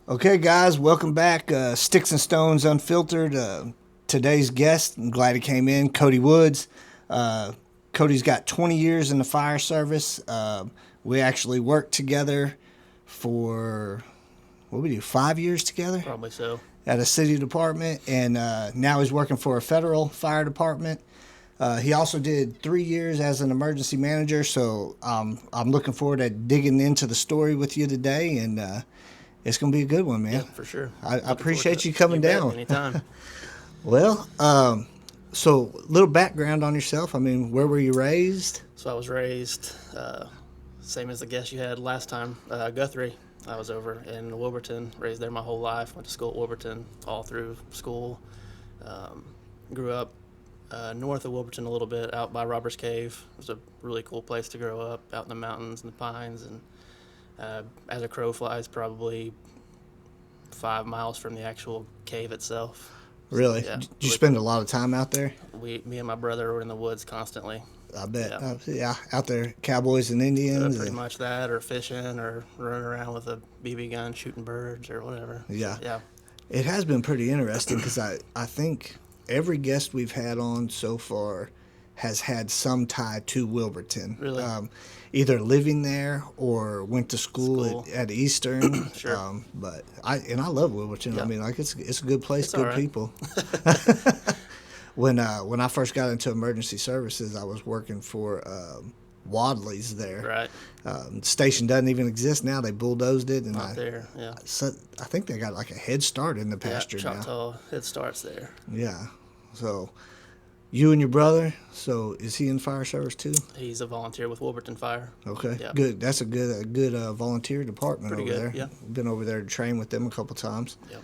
Okay, guys, welcome back. Sticks and Stones Unfiltered. Today's guest, I'm glad he came in, Cody Woods. Uh, Cody's got 20 years in the fire service. We actually worked together for, what we do, 5 years together Probably so. at a city department, and now he's working for a federal fire department. He also did 3 years as an emergency manager, so I'm looking forward to digging into the story with you today, and it's going to be a good one, man. Yeah, for sure. I Looking forward appreciate to you it. coming bet, down. anytime. Well, so little background on yourself. I mean, where were you raised? So I was raised, same as the guest you had last time, Guthrie. I was over in Wilburton, raised there my whole life. Went to school at Wilburton all through school. Grew up north of Wilburton a little bit, out by Robbers Cave. It was a really cool place to grow up, out in the mountains and the pines. And as a crow flies, probably 5 miles from the actual cave itself. Really? Yeah, Did you really spend a lot of time out there? Me and my brother were in the woods constantly. I bet. Yeah. Yeah, out there, cowboys and Indians. Pretty much that, or fishing, or running around with a BB gun, shooting birds, or whatever. Yeah. Yeah. It has been pretty interesting because I think every guest we've had on so far has had some tie to Wilburton. Really? Either living there or went to school. School. At Eastern. Sure. But I love Wilburton. Yeah. I mean, like it's a good place, It's good all right. people. When I first got into emergency services, I was working for Wadley's there. Right. Station doesn't even exist now. They bulldozed it, and Not there. Yeah. I think they got like a head start in the Yeah. pasture now. Choctaw Head Starts there. Yeah. So, you and your brother. So, is he in fire service too? He's a volunteer with Wilburton Fire. Okay. Yeah. Good. That's a good volunteer department Pretty over good, there. yeah. Been over there to train with them a couple times. Yep.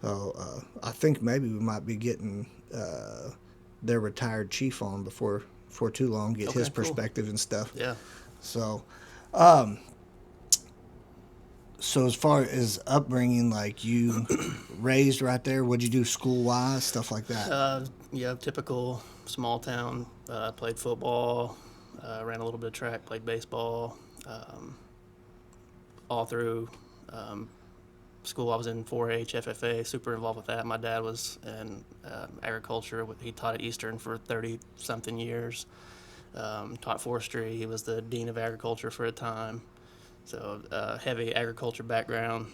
So, I think maybe we might be getting their retired chief on before too long. Get his Okay, cool. perspective and stuff. Yeah. So, so as far as upbringing, like you raised right there, what'd you do school wise, stuff like that? Yeah. Typical small town. Played football. Ran a little bit of track. Played baseball. All through school, I was in 4-H, FFA, super involved with that. My dad was in agriculture. He taught at Eastern for 30-something years. Taught forestry. He was the dean of agriculture for a time. So heavy agriculture background.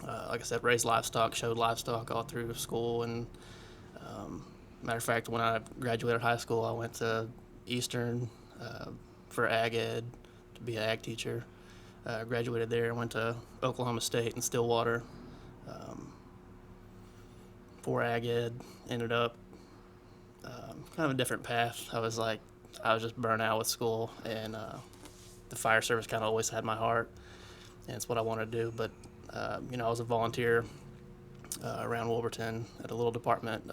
Like I said, raised livestock, showed livestock all through school. And matter of fact, when I graduated high school, I went to Eastern for ag ed to be an ag teacher. Graduated there and went to Oklahoma State and Stillwater for ag ed. Ended up kind of a different path. I was just burnt out with school, and the fire service kind of always had my heart, and it's what I wanted to do. But I was a volunteer around Wilburton at a little department,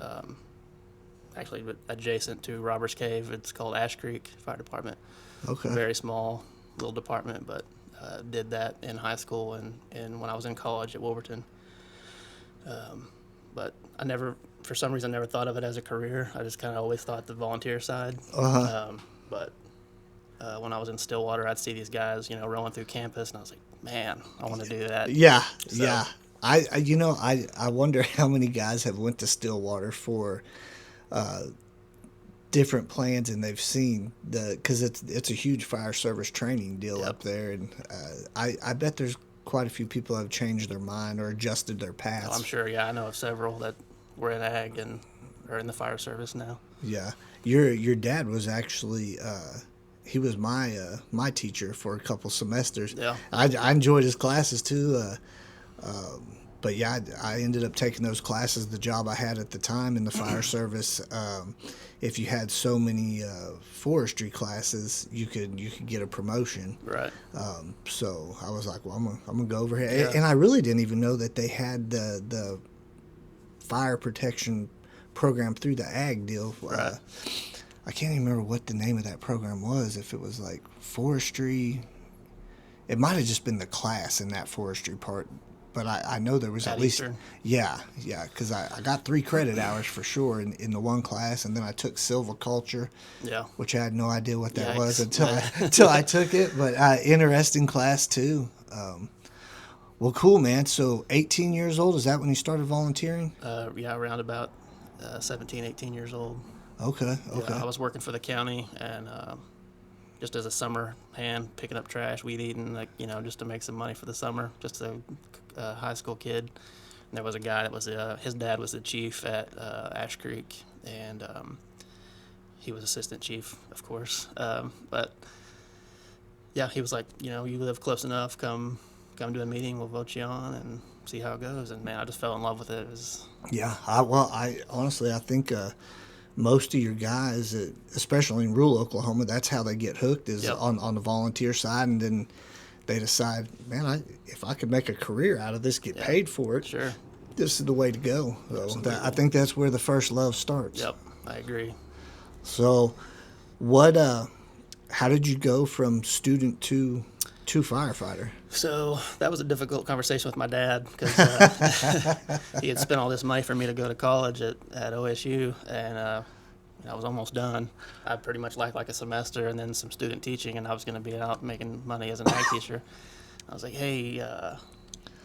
actually adjacent to Robbers Cave. It's called Ash Creek Fire Department. Okay. Very small little department, but did that in high school and when I was in college at Wilburton. But for some reason, never thought of it as a career. I just kind of always thought the volunteer side. But when I was in Stillwater, I'd see these guys, rolling through campus, and I was like, man, I want to do that. Yeah, So- yeah. I wonder how many guys have went to Stillwater for different plans, and they've seen because it's a huge fire service training deal Yep. up there, and I bet there's quite a few people have changed their mind or adjusted their paths. I'm sure, yeah, I know of several that were in ag and are in the fire service now. Yeah, your dad was actually he was my teacher for a couple semesters. Yeah. I enjoyed his classes too. But yeah, I ended up taking those classes. The job I had at the time in the fire service, if you had so many forestry classes, you could get a promotion. Right. So I was like, well, I'm gonna go over here, Yeah. and I really didn't even know that they had the fire protection program through the ag deal. Right. I can't even remember what the name of that program was. If it was like forestry, it might have just been the class in that forestry part. But I know there was at least, Eastern. yeah, because I got 3 credit hours for sure in the one class, and then I took silviculture, Yeah. which I had no idea what that Yikes. was until I took it. But interesting class too. Well, cool, man. So 18 years old, is that when you started volunteering? Yeah, around about 17, 18 years old. Okay, Yeah, okay. I was working for the county and just as a summer hand, picking up trash, weed eating, like just to make some money for the summer. Just a high school kid. And there was a guy that was his dad was the chief at Ash Creek, and he was assistant chief, of course. But yeah, he was like, you live close enough, come to a meeting, we'll vote you on and see how it goes. And man, I just fell in love with it. It was Yeah, I honestly, I think most of your guys, especially in rural Oklahoma, that's how they get hooked is Yep. on the volunteer side, and then they decide, man, if I could make a career out of this, get Yeah. paid for it, sure. this is the way to go. So Absolutely. I think that's where the first love starts. Yep, I agree. So, what? How did you go from student to firefighter? So that was a difficult conversation with my dad because he had spent all this money for me to go to college at OSU, and I was almost done. I pretty much lacked like a semester and then some student teaching, and I was going to be out making money as an ag teacher. I was like, hey,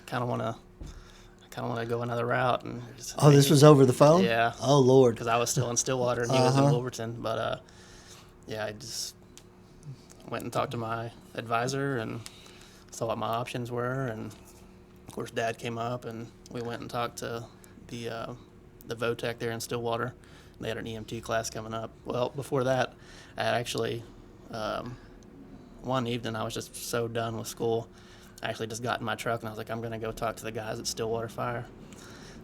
kind of want to go another route. And just, Oh, this was over the phone? Yeah. Oh, Lord. because I was still in Stillwater and he was in Wilburton. But yeah, I just went and talked to my advisor and saw what my options were, and of course Dad came up and we went and talked to the VOTEC there in Stillwater. They had an EMT class coming up. Well, before that, I had actually one evening I was just so done with school. I actually just got in my truck and I was like, I'm gonna go talk to the guys at Stillwater Fire.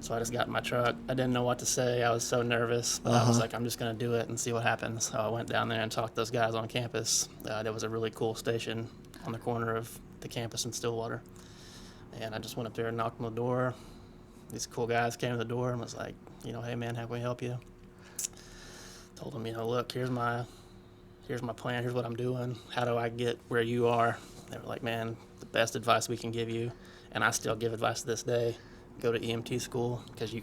So I just got in my truck. I didn't know what to say. I was so nervous, but I was like, I'm just going to do it and see what happens. So I went down there and talked to those guys on campus. There was a really cool station on the corner of the campus in Stillwater. And I just went up there and knocked on the door. These cool guys came to the door and was like, hey, man, how can we help you? Told them, look, here's my plan. Here's what I'm doing. How do I get where you are? They were like, man, the best advice we can give you, and I still give advice to this day, go to EMT school because you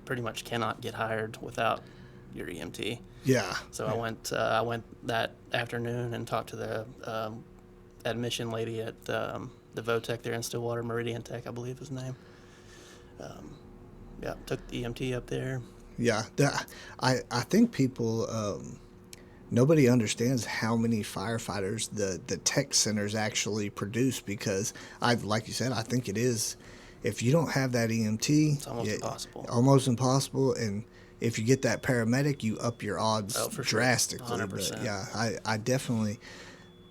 pretty much cannot get hired without your EMT. Yeah. So I went that afternoon and talked to the admission lady at the VOTEC there in Stillwater, Meridian Tech, I believe his name. Yeah, took the EMT up there. Yeah. I think people, nobody understands how many firefighters the tech centers actually produce because, like you said, I think it is. If you don't have that EMT, It's almost impossible. Almost impossible. And if you get that paramedic, you up your odds For sure. drastically. 100%. But yeah, I definitely,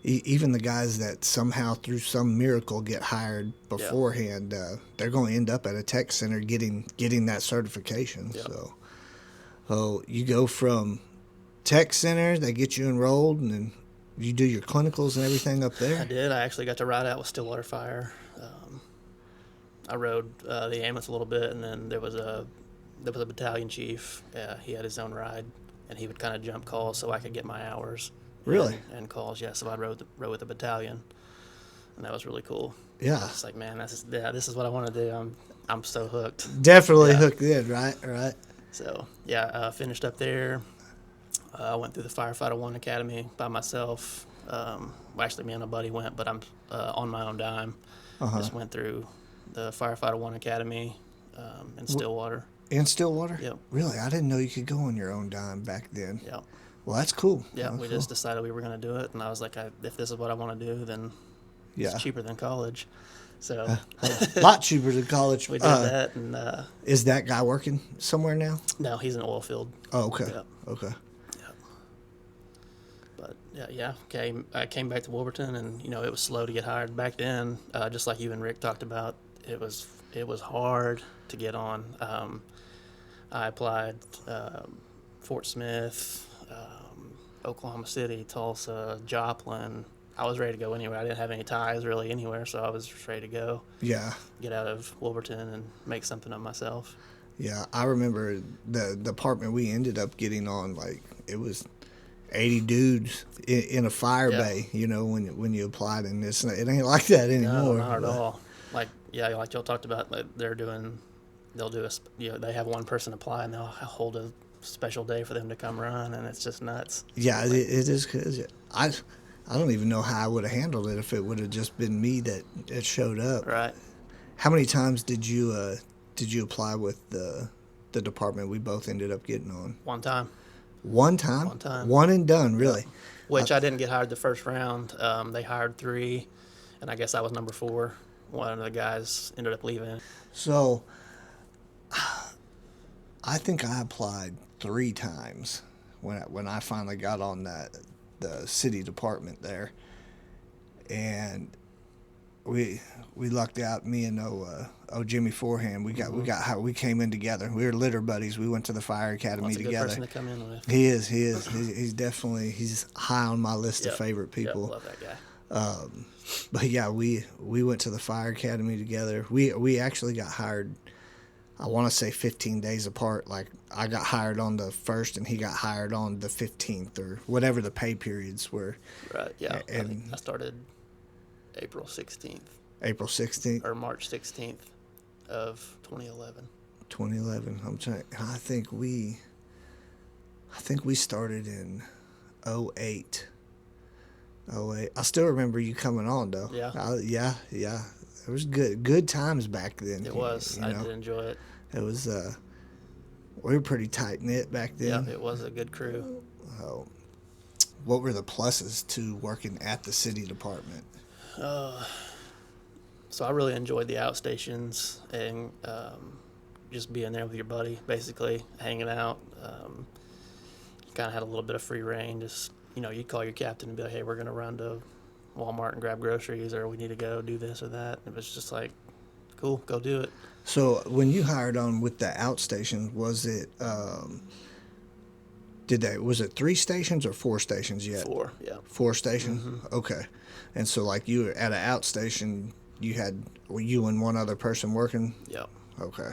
even the guys that somehow through some miracle get hired beforehand, they're going to end up at a tech center getting that certification. Yep. So you go from tech center, they get you enrolled, and then you do your clinicals and everything up there. I did. I actually got to ride out with Stillwater Fire. I rode the ambulance a little bit, and then there was a battalion chief. He had his own ride, and he would kind of jump calls so I could get my hours. Really? And calls, yeah. So I rode with the battalion, and that was really cool. Yeah. It's like, man, this is what I want to do. I'm so hooked. Definitely Yeah. hooked in, right? So yeah, finished up there. I went through the Firefighter 1 Academy by myself. Well, actually, me and a buddy went, but I'm on my own dime. Just went through the Firefighter 1 Academy in Stillwater. In Stillwater? Yep. Really? I didn't know you could go on your own dime back then. Yeah. Well, that's cool. Yeah, That's we cool. just decided we were going to do it, and I was like, if this is what I want to do, then Yeah. it's cheaper than college. So A lot cheaper than college. we did that, and Is that guy working somewhere now? now he's in oil field. Oh, okay. Yep. Okay. But I came back to Wilburton, and it was slow to get hired back then. Just like you and Rick talked about, it was hard to get on. I applied Fort Smith, Oklahoma City, Tulsa, Joplin. I was ready to go anywhere. I didn't have any ties really anywhere, so I was just ready to go. Yeah. Get out of Wilburton and make something of myself. Yeah. I remember the department we ended up getting on, like, it was 80 dudes in a fire Yeah. bay, when you applied, and it ain't like that anymore. No, not at but- all. Like y'all talked about, like they'll do they have one person apply and they'll hold a special day for them to come run, and it's just nuts. Yeah, it is. 'Cause I don't even know how I would have handled it if it would have just been me that showed up. Right. How many times did you apply with the department we both ended up getting on? One time. One time? One time. One and done, really? Which I didn't get hired the first round. They hired 3, and I guess I was number 4. One of the guys ended up leaving. So, I think I applied 3 times when I finally got on the city department there, and we lucked out. Me and Jimmy Forehand, we came in together. We were litter buddies. We went to the fire academy That's a good together. person to come in with. He is. He's definitely high on my list of favorite people. Yep, love that guy. But yeah, we went to the fire academy together. We actually got hired, I want to say 15 days apart. Like, I got hired on the 1st and he got hired on the 15th, or whatever the pay periods were. Right, yeah. And I started April 16th. April 16th? Or March 16th of 2011. 2011. I think we started in 08. 08. I still remember you coming on, though. Yeah. Yeah. It was good times back then. It was. I did enjoy it. It was, we were pretty tight-knit back then. Yeah, it was a good crew. What were the pluses to working at the city department? So I really enjoyed the outstations and just being there with your buddy, basically, hanging out. Kind of had a little bit of free reign. Just, you'd call your captain and be like, hey, we're going to run to Walmart and grab groceries, or we need to go do this or that. It was just like, cool, go do it. So when you hired on with the outstation, was it was it 3 stations or 4 stations yet? 4, yeah. 4 stations? Mm-hmm. Okay. And so, like, you were at an outstation, were you and one other person working? Yep. Okay.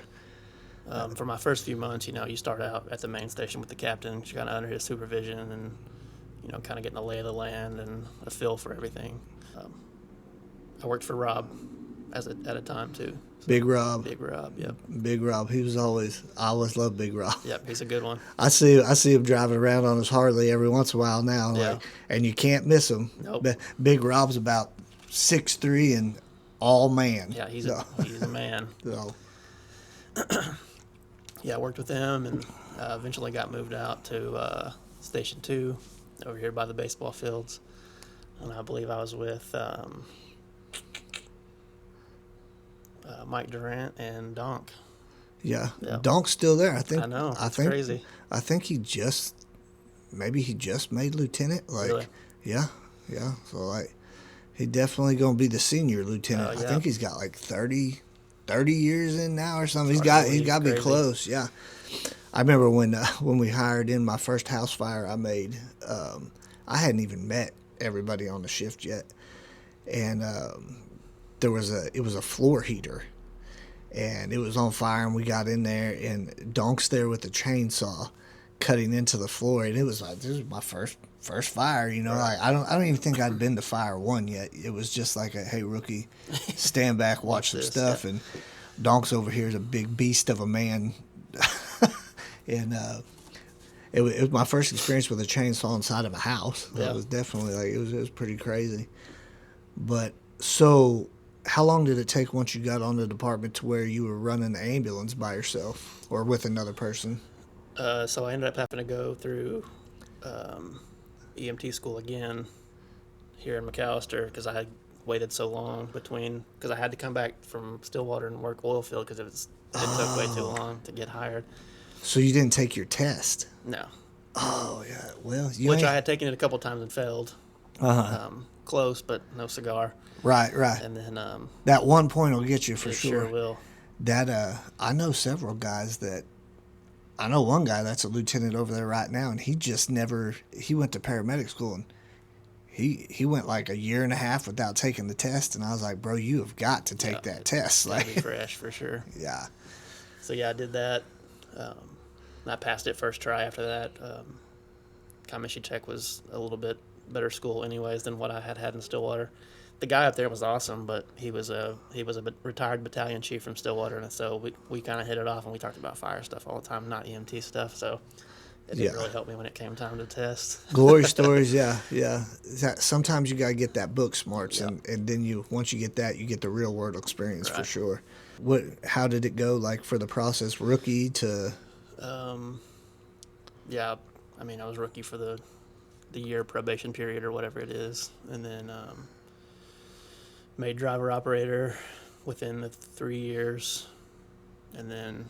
For my first few months, you start out at the main station with the captain, you're kind of under his supervision and, kind of getting a lay of the land and a feel for everything. I worked for Rob at a time, too. So, Big Rob. Big Rob, yep. Big Rob. I always loved Big Rob. Yep, he's a good one. I see him driving around on his Harley every once in a while now, Yeah. and you can't miss him. Nope. Big Rob's about 6'3" and all man. Yeah, he's a man. So, Yeah, I worked with him and eventually got moved out to Station 2 over here by the baseball fields. And I believe I was with Mike Durant and Donk. yeah. Yeah. Donk's still there. I know. It's crazy. I think he just made lieutenant. Like, Really? Yeah. So, like, he definitely gonna be the senior lieutenant. Yeah. I think he's got like 30 years in now or something. He's Hard got to to be believe. close. Yeah. I remember when we hired in my first house fire I made. I hadn't even met everybody on the shift yet, and it was a floor heater, and it was on fire, and we got in there, and Donk's there with the chainsaw, cutting into the floor, and it was like, this was my first fire, Like, I don't even think I'd been to fire 1 yet. It was just like hey, rookie, stand back, watch some this, stuff, yeah. and Donk's over here is a big beast of a man, and it was my first experience with a chainsaw inside of a house. Yeah. It was definitely it was pretty crazy. But so, how long did it take once you got on the department to where you were running the ambulance by yourself or with another person? So I ended up having to go through EMT school again here in McAllister because I had waited so long because I had to come back from Stillwater and work oil field because it took way too long to get hired. So you didn't take your test? No. Oh yeah, well, I had taken it a couple times and failed. Close, but no cigar. Right. And then That 1 point will get you for it sure. sure will. That I know several guys I know one guy that's a lieutenant over there right now, and he went to paramedic school, and he went like a year and a half without taking the test, and I was like, bro, you have got to take that test. Gotta Like, be fresh for sure. yeah. So yeah, I did that. I passed it first try after that. Comanche Tech was a little bit better school anyways than what I had in Stillwater. The guy up there was awesome, but he was a retired battalion chief from Stillwater, and so we kind of hit it off, and we talked about fire stuff all the time, not EMT stuff. So it Yeah. didn't really help me when it came time to test. Glory stories, yeah, yeah. Sometimes you gotta get that book smarts, Yeah. and then once you get that, you get the real world experience for Right. sure. How did it go? Like for the process, rookie to Yeah, I mean, I was rookie for the year probation period or whatever it is, and then made driver operator within the 3 years, and then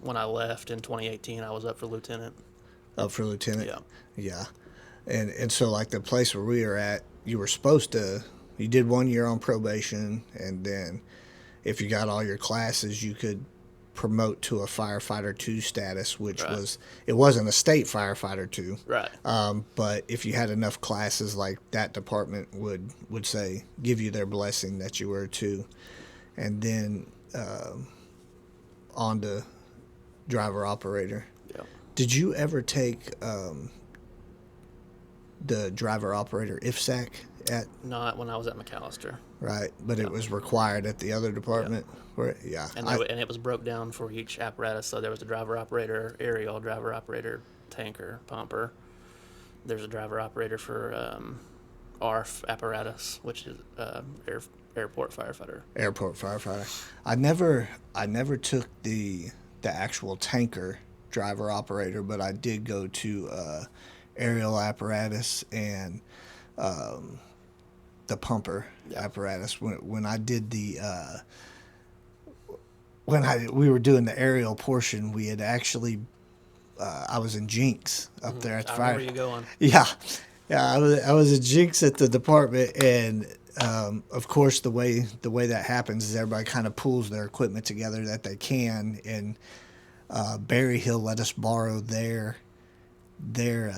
when I left in 2018, I was up for lieutenant. up for lieutenant? Yeah, Yeah, and so like the place where we were at, you were supposed to. You did 1 year on probation, and then if you got all your classes, you could promote to a firefighter 2 status, which Right. it wasn't a state firefighter 2. right, But if you had enough classes, like that department would say, give you their blessing that you were a 2, and then on to driver operator. yeah. Did you ever take the driver operator IFSAC at Not when I was at McAllister, right? But it was required at the other department. Yeah, and and it was broke down for each apparatus. So there was a driver operator aerial, driver operator tanker, pumper. There's a driver operator for ARF apparatus, which is airport firefighter. airport firefighter. I never took the actual tanker driver operator, but I did go to aerial apparatus and the pumper apparatus when I did the we were doing the aerial portion. We had actually I was in Jinx up there at the I fire. remember you going. Yeah, yeah. I was a Jinx at the department, and of course the way that happens is everybody kind of pulls their equipment together that they can, and Berry Hill let us borrow their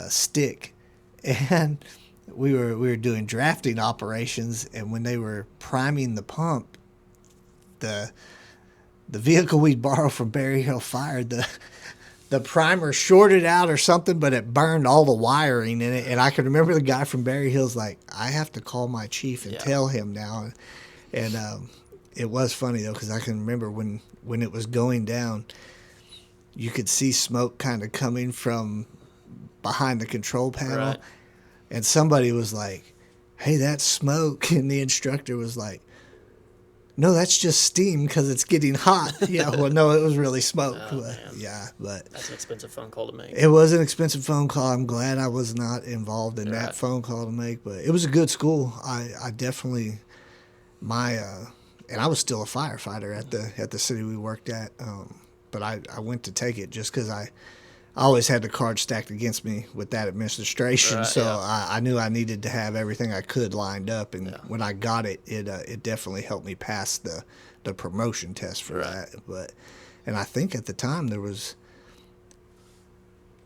stick, and we were doing drafting operations, and when they were priming the pump, the vehicle we'd borrowed from Berry Hill Fire, the primer shorted out or something, but it burned all the wiring in it. And I can remember the guy from Berry Hill's like, I have to call my chief and tell him now. And it was funny, though, because I can remember when it was going down, you could see smoke kind of coming from behind the control panel. Right. And somebody was like, hey, that's smoke. And the instructor was like, no, that's just steam because it's getting hot. Yeah, well, no, it was really smoke. Oh, But, man. yeah, but That's an expensive phone call to make. it was an expensive phone call. I'm glad I was not involved in that Right. phone call to make, but it was a good school. I definitely and I was still a firefighter at the city we worked at, but I went to take it just because I always had the card stacked against me with that administration, Right, so yeah. I knew I needed to have everything I could lined up, and when I got it, it definitely helped me pass the promotion test for Right. that. And I think at the time there was,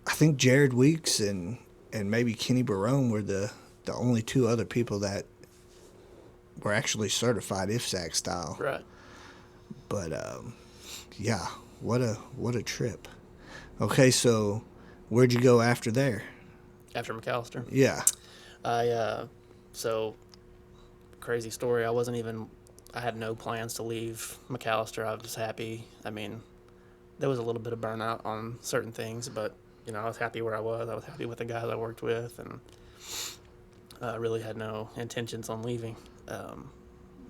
I think Jared Weeks and maybe Kenny Barone were the only 2 other people that were actually certified IFSAC style. Right. But yeah, what a trip. Okay, so where'd you go after there? After McAllister. Yeah. So crazy story. I had no plans to leave McAllister. I was happy. I mean, there was a little bit of burnout on certain things, but I was happy where I was. I was happy with the guys I worked with, and I really had no intentions on leaving.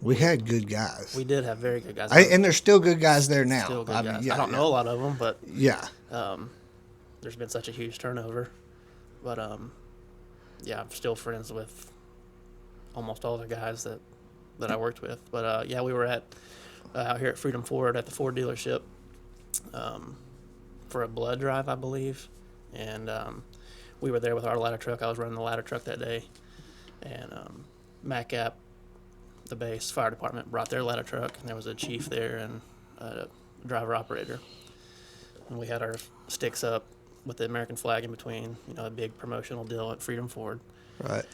We had good guys. We did have very good guys. And there's still good guys there now. Still good guys. Yeah, I don't know a lot of them, but Yeah. there's been such a huge turnover. But yeah, I'm still friends with almost all the guys that I worked with. But yeah, we were out here at Freedom Ford at the Ford dealership for a blood drive, I believe, and we were there with our ladder truck. I was running the ladder truck that day, and MACAP, the base fire department, brought their ladder truck, and there was a chief there and a driver operator, and we had our sticks up with the American flag in between, a big promotional deal at Freedom Ford. Right.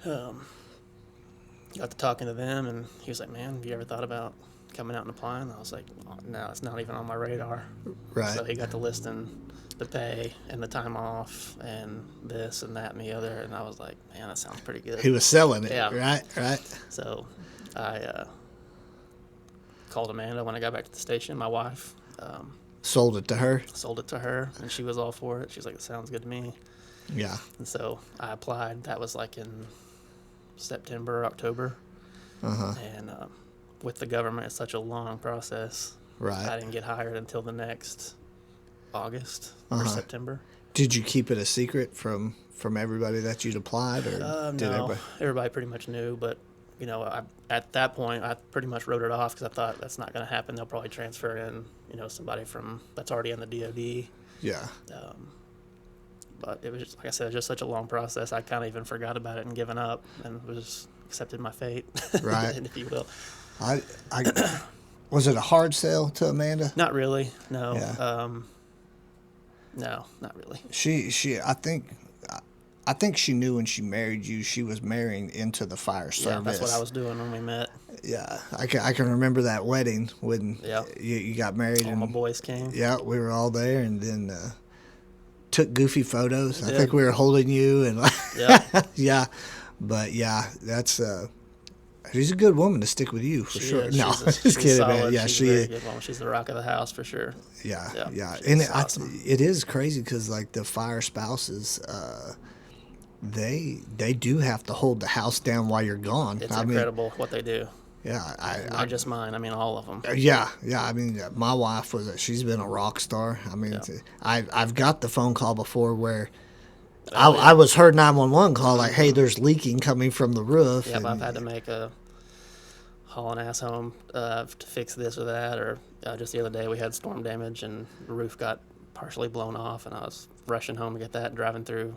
Got to talking to them, and he was like, man, have you ever thought about coming out and applying? I was like, oh, no, it's not even on my radar. Right. So he got to listing the pay and the time off and this and that and the other, and I was like, man, that sounds pretty good. He was selling it. Yeah. Right. So I called Amanda when I got back to the station, my wife, Sold it to her. sold it to her, and she was all for it. She's like, "It sounds good to me." Yeah. And so I applied. That was like in September, October. And with the government, it's such a long process. I Right. didn't get hired until the next August or September. Did you keep it a secret from everybody that you'd applied, or did No, everybody? everybody pretty much knew, but at that point, I pretty much wrote it off because I thought that's not going to happen. They'll probably transfer in, somebody from that's already in the DoD. Yeah. But it was just, like I said, just such a long process. I kind of even forgot about it and given up, and was accepted my fate, Right. if you will. I was it a hard sell to Amanda? Not really, no. Yeah. No, not really. I think she knew when she married you, she was marrying into the fire Yeah, service. that's what I was doing when we met. Yeah, I can remember that wedding when Yeah. you got married. All and my boys came. yeah, we were all there, and then took goofy photos. I did. think we were holding you, and Yeah. yeah, but yeah, that's she's a good woman to stick with you for She sure. is. No, She's just kidding, solid. man. Yeah, she's she a very is. good woman. She's the rock of the house for sure. Yeah, Yeah, yeah, she's and awesome. it is crazy because like the fire spouses, they do have to hold the house down while you're gone. It's I mean, incredible what they do. yeah, Not just mine. I mean, all of them. yeah, yeah. I mean, my wife she's been a rock star. I mean, Yeah. I've got the phone call before where Oh, yeah. I was heard 911 call like, hey, there's leaking coming from the roof. Yeah, but I've and- had to make a haul an ass home to fix this or that. Or just the other day, we had storm damage and the roof got partially blown off, and I was rushing home to get that, driving through,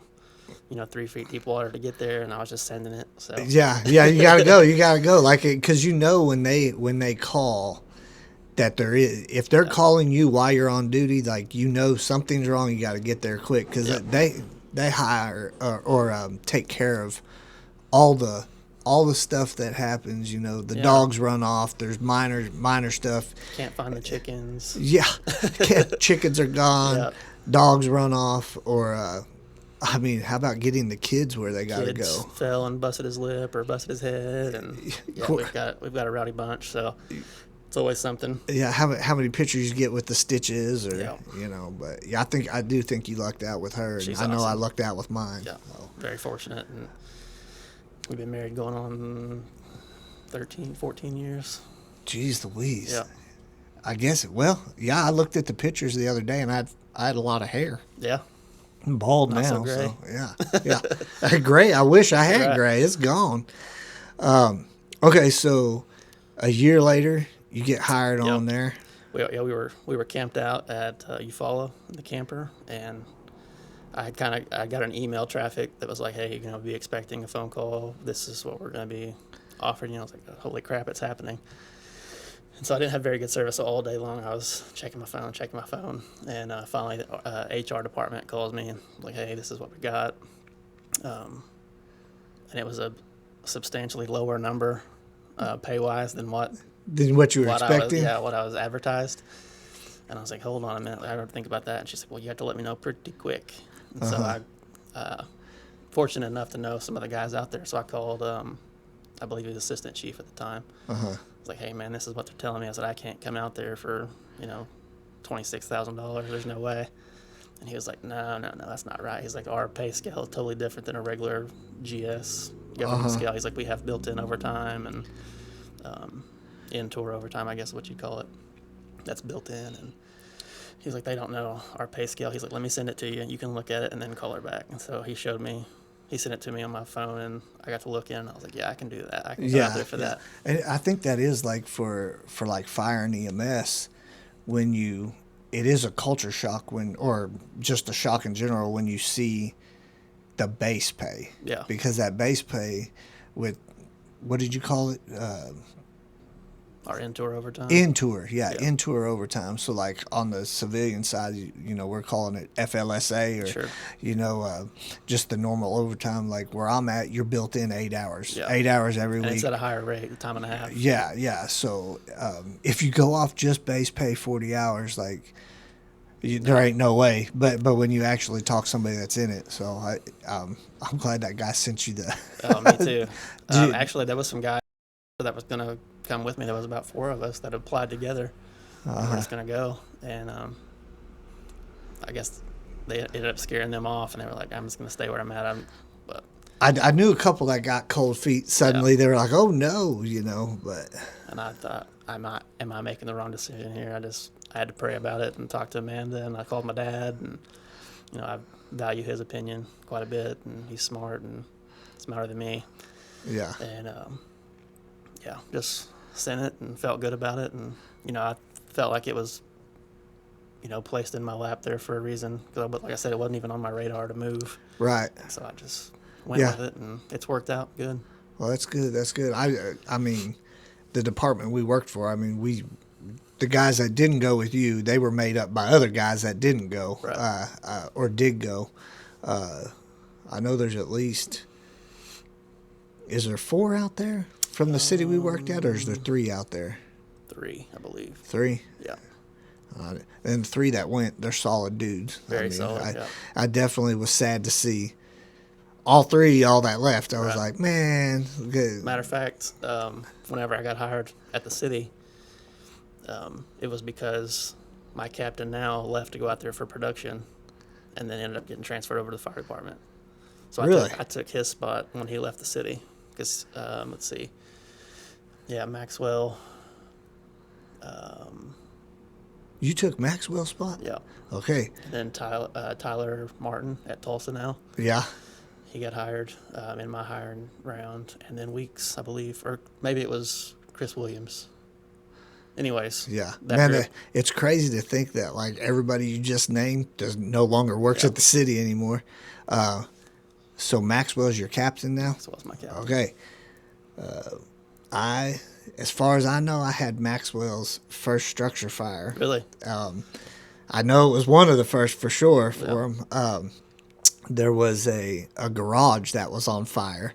3 feet deep water to get there, and I was just sending it. So Yeah, you gotta go. You gotta go. Like, because when they call, that there is, if they're calling you while you're on duty, like something's wrong. You got to get there quick because they hire or take care of all the stuff that happens. The Yeah. dogs run off. There's minor stuff. can't find the chickens. Yeah, chickens are gone. Yeah. Dogs run off, or I mean, how about getting the kids where they gotta Kids go? fell and busted his lip or busted his head, and yeah, Cool. we've got a rowdy bunch. So it's always something. Yeah, how many pictures you get with the stitches, or Yeah. but yeah, I do think you lucked out with her, and She's I know I awesome. lucked out with mine. Yeah, So. very fortunate, and we've been married going on 13, 14 years. Jeez Louise. Yeah, I guess. Well, yeah, I looked at the pictures the other day, and I had a lot of hair. yeah. I'm bald Not so now, gray. yeah. Gray. I wish I had Right. gray. It's gone. Okay, so a year later, you get hired on there. We were camped out at Eufaula in the camper, and I got an email traffic that was like, hey, be expecting a phone call. This is what we're going to be offering. I was like, holy crap, it's happening. And so I didn't have very good service all day long. I was checking my phone, and finally the HR department calls me and like, hey, this is what we got. And it was a substantially lower number pay-wise than what Than what you were expecting. what I was advertised. And I was like, hold on a minute, I gotta think about that. And she's like, well, you have to let me know pretty quick. And so I, fortunate enough to know some of the guys out there, so I called, I believe he was assistant chief at the time. I was like, hey man, this is what they're telling me. I said, I can't come out there for, $26,000. There's no way. And he was like, no, that's not right. He's like, our pay scale is totally different than a regular GS government scale. He's like, we have built-in overtime and in-tour overtime, I guess is what you'd call it. That's built in. And he's like, they don't know our pay scale. He's like, let me send it to you. You can look at it and then call her back. And so he sent it to me on my phone, and I got to look in. And I was like, yeah, I can do that. I can go out there for that. And I think that is like for like fire and EMS, it is a culture shock or just a shock in general when you see the base pay. Yeah. Because that base pay with, what did you call it? Our in-tour overtime. In-tour, in-tour overtime. So like on the civilian side, we're calling it FLSA or, Sure. just the normal overtime. Like where I'm at, you're built in 8 hours, Yeah. 8 hours every And week. it's at a higher rate, a time and a half. Yeah. So if you go off just base pay 40 hours, like there ain't no way. But when you actually talk somebody that's in it, so I'm glad that guy sent you the. Oh, me too. you- Actually, there was some guy that was gonna come with me. There was about 4 of us that applied together. And we're just gonna go, and I guess they ended up scaring them off, and they were like, I'm just going to stay where I'm at. But I knew a couple that got cold feet. Suddenly they were like, "Oh no," but and I thought, am I making the wrong decision here? I had to pray about it and talk to Amanda, and I called my dad, and I value his opinion quite a bit, and he's smart and smarter than me. yeah, And just sent it and felt good about it, and I felt like it was placed in my lap there for a reason. Because, like I said, it wasn't even on my radar to move. right. So I just went with it, and it's worked out good. Well, that's good. That's good. I mean, the department we worked for. I mean, the guys that didn't go with you, they were made up by other guys that didn't go, Right. or did go. I know there's at least. Is there 4 out there from the city we worked at, or is there 3 out there? 3, I believe. 3. Yeah. And the 3 that went, they're solid dudes. Very solid. Yeah. I definitely was sad to see all 3 of y'all that left. I was Right. like, man, good. Matter of fact, whenever I got hired at the city, it was because my captain now left to go out there for production, and then ended up getting transferred over to the fire department. So Really? I took his spot when he left the city. Because let's see, yeah, Maxwell. You took Maxwell's spot? Yeah. Okay. And then Tyler Martin at Tulsa now. Yeah. He got hired in my hiring round, and then Weeks, I believe, or maybe it was Chris Williams. Anyways, Yeah. that Man, group. it's crazy to think that like everybody you just named no longer works Yeah. at the city anymore. So Maxwell's your captain now? So was my captain. Okay. As far as I know, I had Maxwell's first structure fire. Really? I know it was one of the first for sure for Yeah. him. There was a garage that was on fire.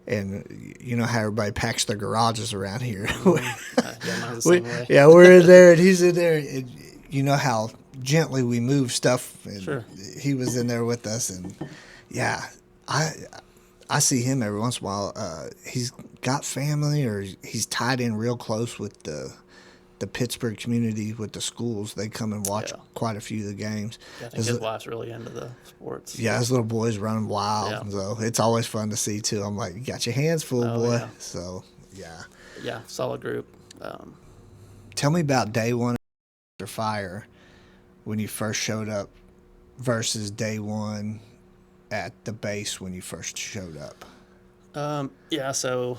And you know how everybody packs their garages around here. Yeah, mine's the same way. Yeah, we're in there and he's in there. And you know how gently we move stuff. And Sure. He was in there with us. And yeah, I see him every once in a while. He's got family or he's tied in real close with the Pittsburgh community, with the schools. They come and watch Yeah. quite a few of the games. Yeah, I think his wife's really into the sports. Yeah, his little boy's running wild. Yeah. So it's always fun to see, too. I'm like, you got your hands full, Oh, boy. yeah. So, yeah. Yeah, solid group. Tell me about day one after fire when you first showed up versus day one at the base when you first showed up. Yeah, so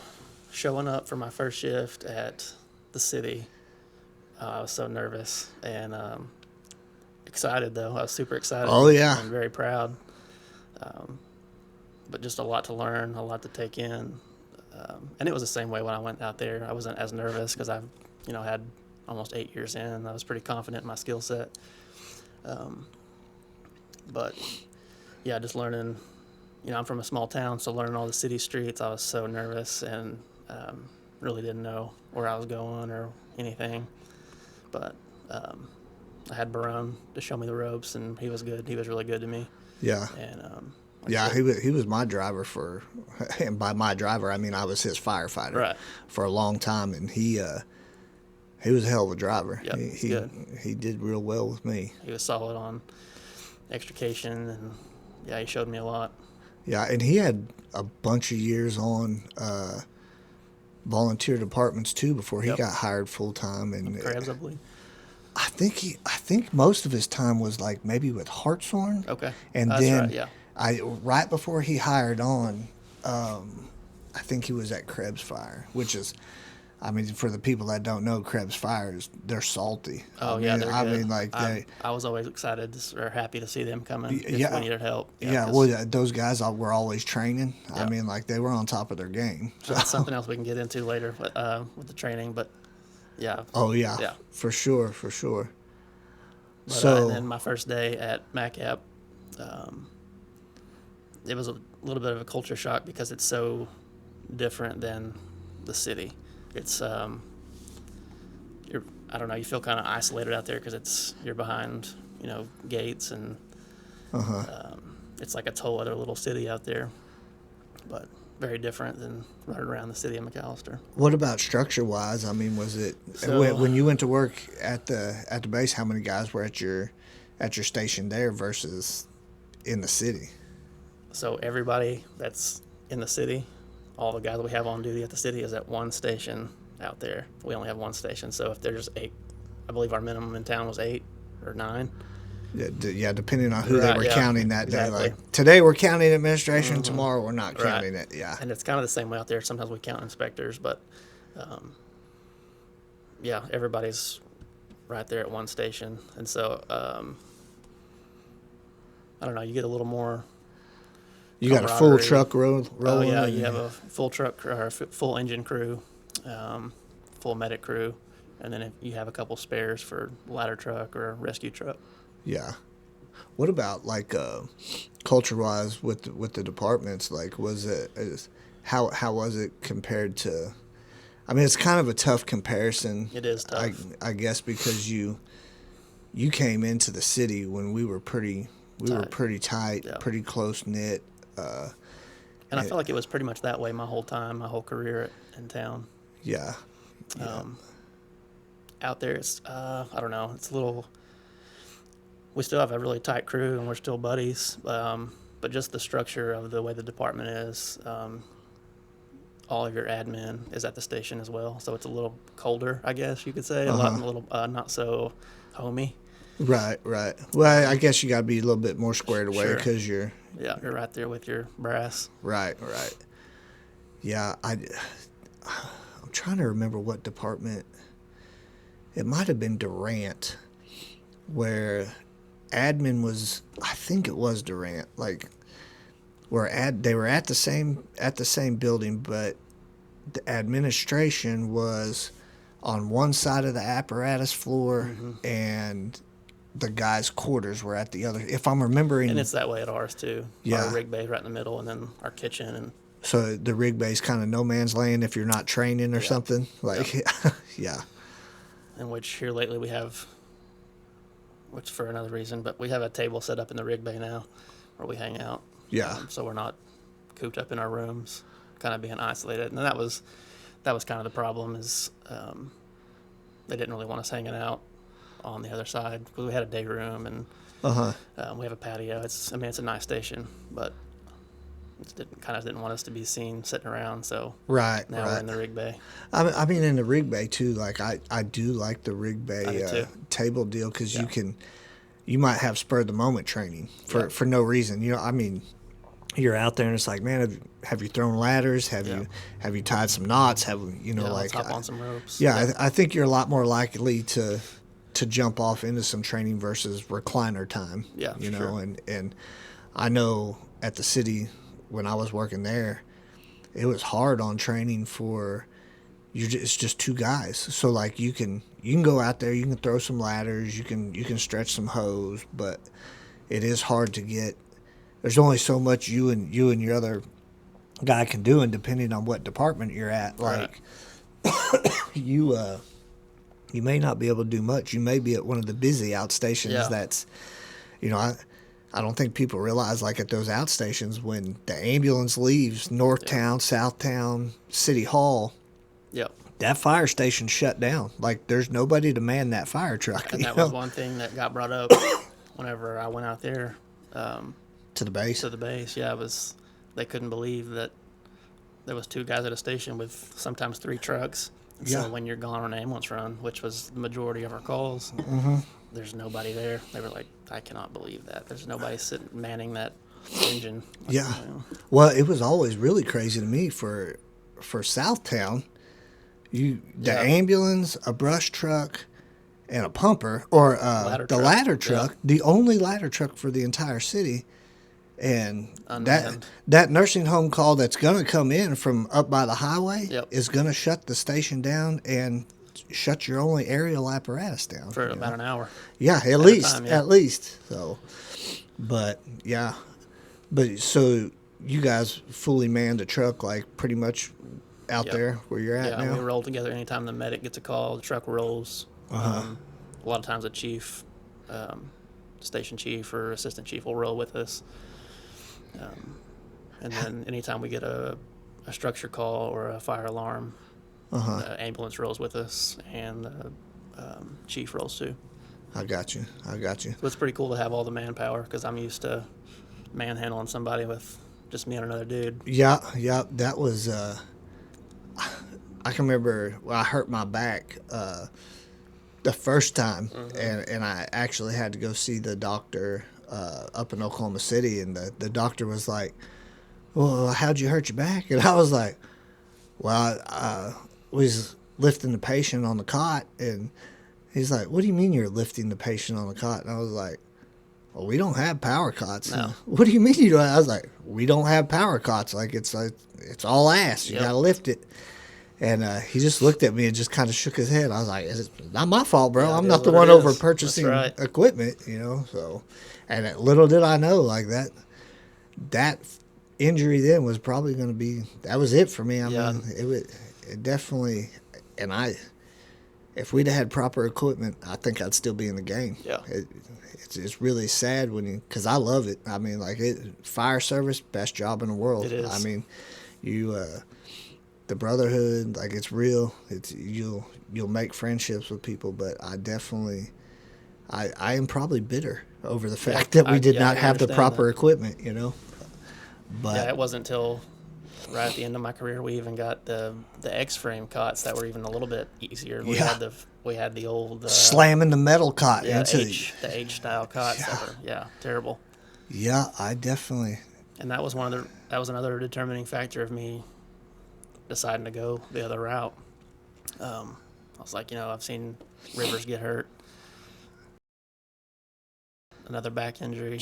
showing up for my first shift at the city, I was so nervous and excited, though. I was super excited. Oh, yeah. And very proud. But just a lot to learn, a lot to take in. And it was the same way when I went out there. I wasn't as nervous because I've, had almost 8 years in. I was pretty confident in my skill set. But, yeah, just learning. I'm from a small town, so learning all the city streets, I was so nervous and really didn't know where I was going or anything. But I had Barone to show me the ropes, and he was good. He was really good to me. Yeah. And Yeah, he was my driver for, and by my driver, I mean I was his firefighter Right. for a long time, and he was a hell of a driver. Yep, he's he good. He did real well with me. he was solid on extrication, and yeah, he showed me a lot. Yeah, and he had a bunch of years on volunteer departments too before he Yep. got hired full time. And Crabs, I believe. I think most of his time was like maybe with Hartshorn. Okay. And That's then right, yeah. right before he hired on, I think he was at Krebs Fire, which is, I mean, for the people that don't know, Krebs Fires, they're salty. Oh, I yeah, mean, they're I good. mean, like I was always excited or happy to see them coming if Yeah. we needed help. yeah, 'cause well, those guys were always training. I Yeah. mean, like they were on top of their game. So, that's something else we can get into later with the training. But yeah. oh yeah, Yeah. for sure, for sure. But, So and then my first day at MACAP, it was a little bit of a culture shock because it's so different than the city. It's I don't know, you feel kind of isolated out there because you're behind gates, and it's like a whole other little city out there, but very different than running around the city of McAllister. what about structure wise? I mean, was it So- when you went to work at the base? How many guys were at your at your station there versus in the city? So everybody that's in the city, all the guys that we have on duty at the city is at one station out there. We only have one station. So if there's 8, I believe our minimum in town was 8 or 9. Yeah, depending on who they Right, were yeah, counting that day. exactly. Like today we're counting administration, tomorrow we're not Right. counting it. Yeah. And it's kind of the same way out there. Sometimes we count inspectors, but yeah, everybody's right there at one station. And so, I don't know, you get a little more. You got a full camaraderie. truck Oh, rolling. yeah, and- you have a full truck or a full engine crew, full medic crew, and then if you have a couple spares for ladder truck or a rescue truck. Yeah. What about like culture wise with the departments? Like, how was it compared to? I mean, it's kind of a tough comparison. It is tough. I guess because you came into the city when we were pretty tight, Yeah. pretty close knit. And I feel like it was pretty much that way my whole time, my whole career in town. Yeah. Out there, it's I don't know, it's a little. We still have a really tight crew, and we're still buddies. But just the structure of the way the department is, all of your admin is at the station as well, so it's a little colder, I guess you could say, a little not so homey. Right. Well, I guess you got to be a little bit more squared away Sure. because you're Yeah, you're right there with your brass. right. Yeah, I'm trying to remember what department. It might have been Durant, where admin was. I think it was Durant. Like, where they were at the same building, but the administration was on one side of the apparatus floor, and the guys' quarters were at the other. If I'm remembering, And it's that way at ours too. Yeah. Our rig bay right in the middle, and then our kitchen, and so the rig bay's kind of no man's land if you're not training or something. Like, yeah. in which here lately we have, which for another reason, but we have a table set up in the rig bay now where we hang out. Yeah. So we're not cooped up in our rooms, kind of being isolated. And that was kind of the problem is they didn't really want us hanging out on the other side because we had a day room and we have a patio. It's a nice station, but it didn't want us to be seen sitting around. So Right. now we're in the rig bay. I mean, in the rig bay too. Like, I do like the rig I bay do too. table deal because Yeah. you might have spur of the moment training for no reason. You know, I mean, you're out there and it's like, man, have you thrown ladders? Have you tied some knots? Have you know, Yeah, like, let's hop on some ropes. yeah, I think you're a lot more likely to jump off into some training versus recliner time. Yeah, you for know, sure. and I know at the city when I was working there, it was hard on training for it's just two guys. So like you can go out there, you can throw some ladders, you can stretch some hose, but it is hard to get. There's only so much you and your other guy can do, and depending on what department you're at, like you may not be able to do much. You may be at one of the busy outstations Yeah. that's, you know, I don't think people realize, like, at those outstations when the ambulance leaves Northtown, Southtown, City Hall, Yep. that fire station shut down. Like, there's nobody to man that fire truck. And you that know, was one thing that got brought up whenever I went out there to the base. to the base. Yeah, they couldn't believe that there was 2 guys at a station with sometimes 3 trucks. And Yeah. So when you're gone on an ambulance run, which was the majority of our calls, there's nobody there. They were like, I cannot believe that. There's nobody sitting manning that engine. Like, Yeah. you know, Well, it was always really crazy to me for Southtown. The Yeah. ambulance, a brush truck, and a pumper, or Ladder the truck. ladder truck, the only ladder truck for the entire city, and Unmanned. that nursing home call that's gonna come in from up by the highway Yep. is gonna shut the station down and shut your only aerial apparatus down for you about know? an hour. Yeah, at a least, time, yeah. at least. So, but yeah, but so you guys fully manned a truck, like pretty much out Yep. there where you're at Yeah, now. we roll together anytime the medic gets a call. The truck rolls. Uh-huh. A lot of times the chief, station chief or assistant chief will roll with us. And then anytime we get a structure call or a fire alarm, Uh-huh. the ambulance rolls with us, and the chief rolls too. I got you. I got you. So it's pretty cool to have all the manpower because I'm used to manhandling somebody with just me and another dude. Yeah, yeah. That was. I can remember when I hurt my back the first time, and I actually had to go see the doctor up in Oklahoma City, and the doctor was like, "Well, how'd you hurt your back?" And I was like, "Well, I was lifting the patient on the cot," and he's like, "What do you mean you're lifting the patient on the cot?" And I was like, "Well, we don't have power cots." No. What do you mean you don't? I was like, "We don't have power cots. Like it's all ass. You Yep. gotta lift it." And he just looked at me and just kind of shook his head. I was like, "It's not my fault, bro. Yeah, I'm it not is the what one it over is. purchasing That's right. equipment, So, and little did I know, like that injury then was probably going to be that was it for me. I Yeah. mean, it definitely, and if we'd have had proper equipment, I think I'd still be in the game. Yeah. It's really sad because I love it. I mean, fire service, best job in the world. It is. I mean, you the brotherhood, like it's real. It's you'll make friendships with people, but I am probably bitter over the fact that we did I not can have the understand proper that. equipment. But Yeah, it wasn't until right at the end of my career we even got the X-frame cots that were even a little bit easier. Yeah. We had the old slamming the metal cot yeah, into the H style cots that were terrible. yeah, I definitely And that was another determining factor of me deciding to go the other route. I was like, I've seen Rivers get hurt, another back injury.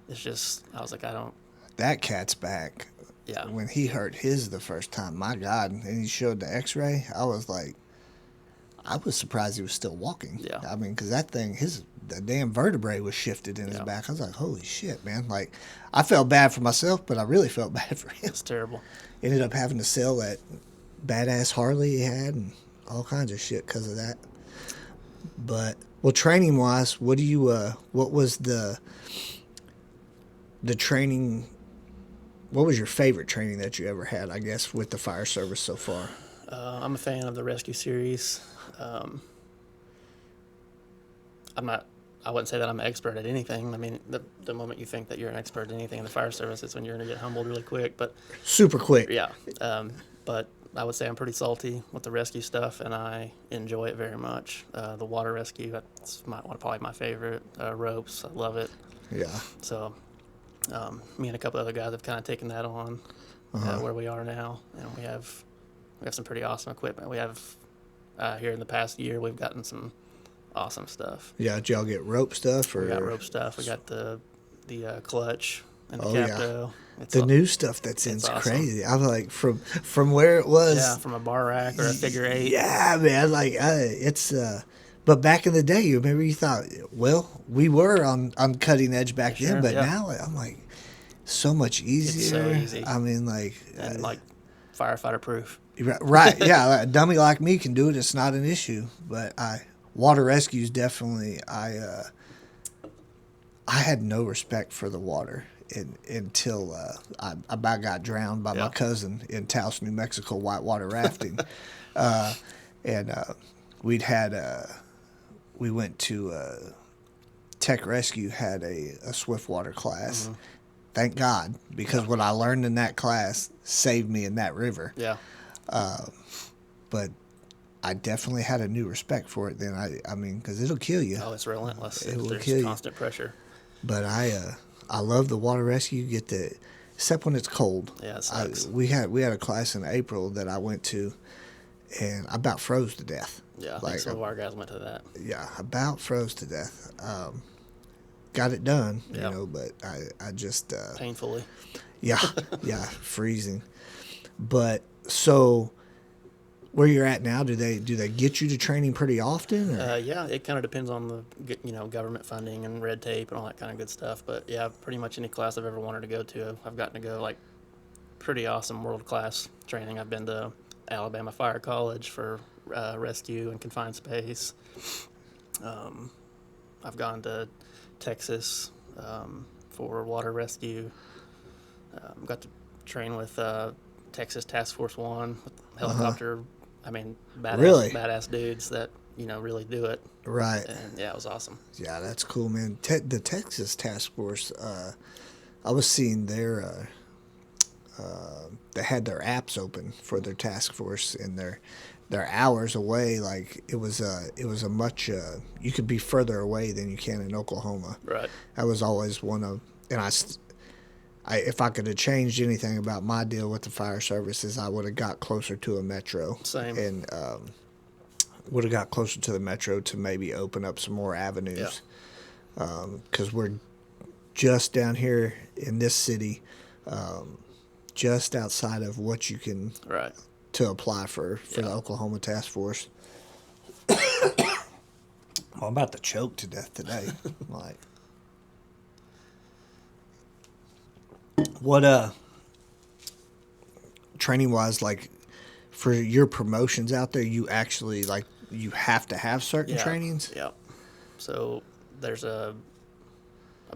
It's just I was like, I don't. that cat's back. Yeah, When he hurt his the first time, my God, and he showed the X-ray, I was surprised he was still walking. Yeah. I mean, because that thing, the damn vertebrae was shifted in his Yeah. back. I was like, holy shit, man! Like, I felt bad for myself, but I really felt bad for him. it's terrible. Ended up having to sell that badass Harley he had and all kinds of shit because of that. But well, training wise, what was the training? What was your favorite training that you ever had? I guess with the fire service so far. I'm a fan of the rescue series. I wouldn't say that I'm an expert at anything. I mean, the moment you think that you're an expert at anything in the fire service, it's when you're going to get humbled really quick. But Super quick. yeah, but I would say I'm pretty salty with the rescue stuff, and I enjoy it very much. The water rescue, that's probably my favorite. Ropes, I love it. Yeah. So me and a couple other guys have kind of taken that on where we are now, and we have some pretty awesome equipment. We have here in the past year we've gotten some awesome stuff. Yeah. Did y'all get rope stuff or We got rope stuff. We got the clutch and the Oh, yeah. capto. It's the new stuff that's in it's awesome. crazy? I'm like from where it was. yeah, from a bar rack or a figure eight. Yeah, man. Like it's. But back in the day, you remember you thought, well, we were on cutting edge back then, Sure, but yeah. now I'm like, so much easier. easy. I mean, And like firefighter proof. right? Yeah, a dummy like me can do it. It's not an issue. But water rescues definitely. I had no respect for the water until I about got drowned by my Yeah. cousin in Taos, New Mexico, whitewater rafting, and we went to Tech Rescue had a Swiftwater class. Mm-hmm. Thank God, because what I learned in that class saved me in that river. Yeah, But I definitely had a new respect for it then. I mean, because it'll kill you. oh, it's relentless. It will There's kill you. constant pressure. But I love the water rescue. Except when it's cold. Yeah, it sucks. We had a class in April that I went to, and I about froze to death. Yeah, I think some of our guys went to that. Yeah, about froze to death. Got it done, Yep. but I just Painfully. yeah, yeah, freezing. But so where you're at now, do they get you to training pretty often? Or? Yeah, it kind of depends on the government funding and red tape and all that kind of good stuff. But yeah, pretty much any class I've ever wanted to go to, I've gotten to go like pretty awesome world class training. I've been to Alabama Fire College for rescue and confined space. I've gone to Texas for water rescue. Got to train with Texas Task Force One with helicopter. I mean, Really? badass dudes that really do it. Right. And yeah, it was awesome. Yeah, that's cool, man. The Texas Task Force, I was seeing they had their apps open for their task force, and their hours away. Like it was a much you could be further away than you can in Oklahoma. Right. That was always one of, and if I could have changed anything about my deal with the fire services, I would have got closer to a metro. Same. And would have got closer to the metro to maybe open up some more avenues. Because we're just down here in this city, just outside of what you can Right. to apply for Yeah. the Oklahoma Task Force. I'm about to choke to death today. Like, what training wise, like for your promotions out there, you actually like you have to have certain Yeah. trainings. Yeah. So there's I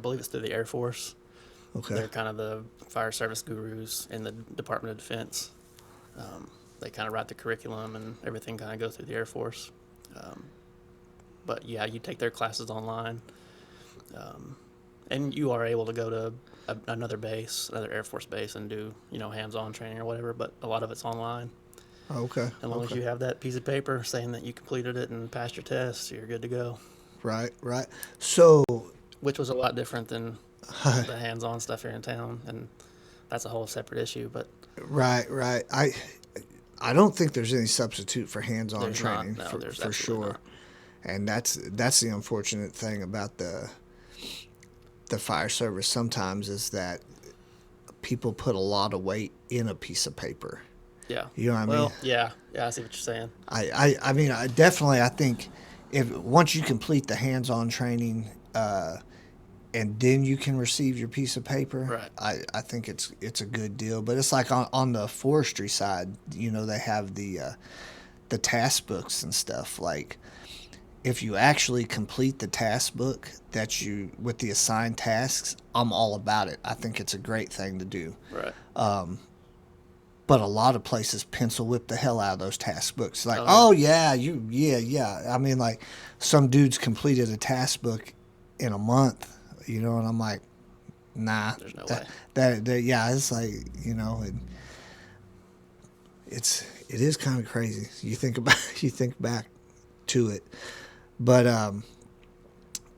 believe it's through the Air Force. Okay. They're kind of the fire service gurus in the Department of Defense. They kind of write the curriculum and everything kind of goes through the Air Force. But yeah, you take their classes online, and you are able to go to another base, another Air Force base, and do hands-on training or whatever. But a lot of it's online. Okay. As long as Okay. you have that piece of paper saying that you completed it and passed your test, you're good to go. Right. Right. So. Which was a lot different than the hands-on stuff here in town, and that's a whole separate issue. But Right. Right. I don't think there's any substitute for hands-on there's not. training No, there's for absolutely sure. not. And that's the unfortunate thing about the fire service sometimes is that people put a lot of weight in a piece of paper. Yeah. You know what I Well, mean? yeah, I see what you're saying. I mean, I definitely, I think if once you complete the hands-on training, and then you can receive your piece of paper, Right. I think it's a good deal. But it's like on the forestry side, they have the task books and stuff. Like if you actually complete the task book with the assigned tasks, I'm all about it. I think it's a great thing to do. Right. But a lot of places pencil whip the hell out of those task books. Like, Oh, oh yeah, yeah. I mean, like some dudes completed a task book in a month, and I'm like, nah. There's no way. That yeah, it's like, it is kind of crazy. You think back to it, but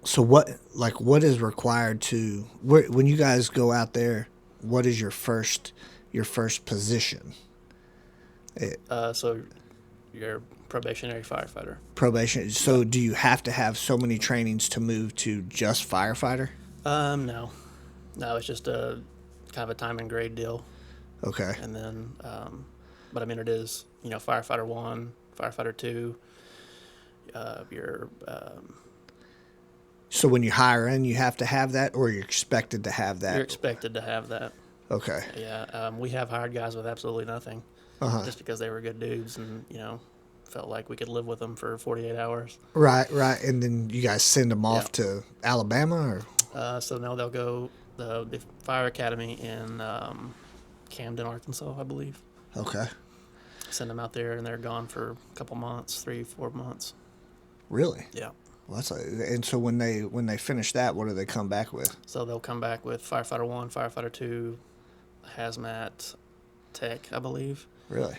so what is required when you guys go out there? What is your first position? So you're a probationary firefighter. Probation. So do you have to have so many trainings to move to just firefighter? No, it's just a kind of a time and grade deal, Okay. and then, but I mean, it is firefighter 1, firefighter 2. You're So when you hire in, you have to have that, or you're expected to have that? you're expected to have that. Okay. Yeah, we have hired guys with absolutely nothing, Uh-huh. just because they were good dudes and felt like we could live with them for 48 hours. Right. And then you guys send them off Yeah. to Alabama, or? So now they'll go the fire academy in Camden, Arkansas, I believe. Okay. Send them out there, and they're gone for a couple months, 3-4 months. Really? Yeah. Well, and so when they finish that, what do they come back with? So they'll come back with firefighter 1, firefighter 2, hazmat tech, I believe. Really?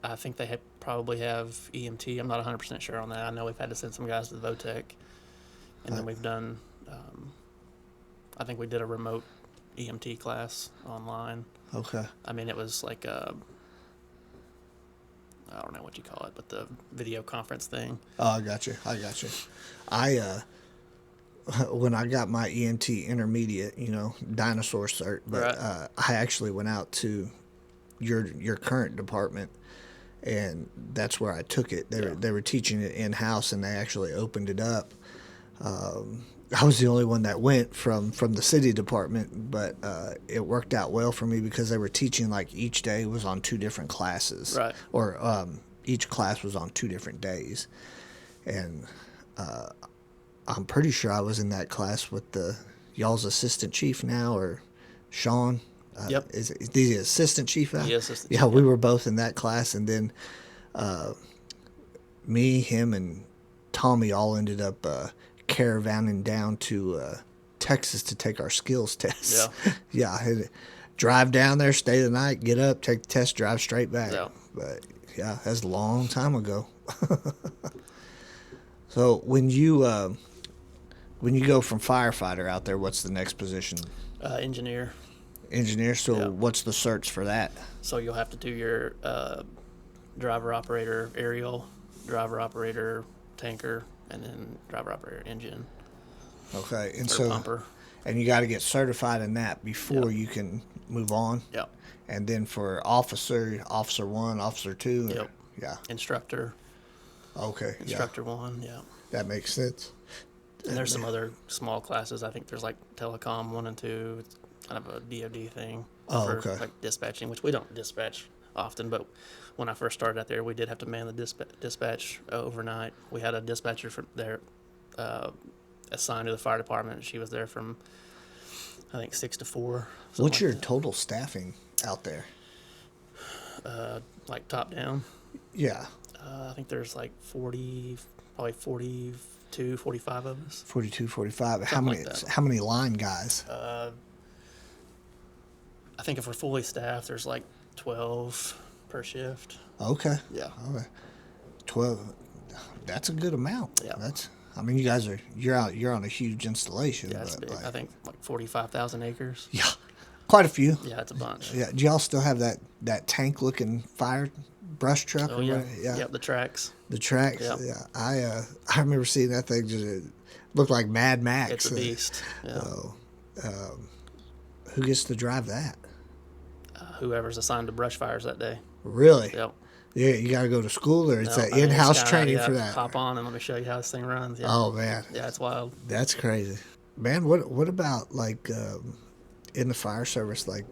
I think they probably have EMT. I'm not 100% sure on that. I know we've had to send some guys to the VOTEC, and then we've done. I think we did a remote EMT class online. Okay. I mean, it was like I don't know what you call it, but the video conference thing. Oh, I got you. I when I got my EMT intermediate, dinosaur cert, but Right. I actually went out to your current department, and that's where I took it. They were teaching it in house, and they actually opened it up. I was the only one that went from the city department, but it worked out well for me because they were teaching like each day was on 2 different classes, Right. or each class was on 2 different days, and I'm pretty sure I was in that class with y'all's assistant chief now, or Sean. Yep. Is the assistant chief? He is assistant Yeah, chief, we yep. were both in that class, and then me, him, and Tommy all ended up caravanning down to Texas to take our skills tests. Yeah. Yeah, drive down there, stay the night, get up, take the test, drive straight back. Yeah. But yeah, that's a long time ago. So when you go from firefighter out there, what's the next position? Engineer. Engineer. So Yeah. what's the search for that? So you'll have to do your driver operator aerial, driver operator tanker, and then driver operator engine Okay, and or so pumper. and you got to get certified in that before Yeah. you can move on. Yep. And then for officer 1, officer 2. Yep. Yeah. Instructor. Okay. Instructor 1. Yeah. That makes sense. And there's some other small classes. I think there's like telecom 1 and 2. It's kind of a DoD thing Oh, for okay. like dispatching, which we don't dispatch often, but when I first started out there, we did have to man the dispatch overnight. We had a dispatcher from there assigned to the fire department. She was there from I think 6 to 4. What's like your that. total staffing out there? Like top down? Yeah. I think there's like 40, probably 42, 45 of us. 42, 45. How Something many? like that. How many line guys? I think if we're fully staffed, there's like 12 per shift. Okay. Yeah. Okay. 12. That's a good amount. Yeah. I mean, you're on a huge installation. Yeah, it's but, big. like, I think like 45,000 acres. yeah, quite a few. Yeah, it's a bunch. Yeah. Do y'all still have that tank looking fire brush truck? Oh or yeah. what? Yeah. Yep, the tracks. The tracks. Yeah. Yeah. I remember seeing that thing. Just it looked like Mad Max. It's a beast. Yeah. Who gets to drive that? Whoever's assigned to brush fires that day. Really? Yep. Yeah. You got to go to school, or it's No, an I mean, it's in-house kinda, training yeah, for that. Hop on and let me show you how this thing runs. Yeah. Oh man. Yeah, it's wild. That's crazy, man. What about like in the fire service, like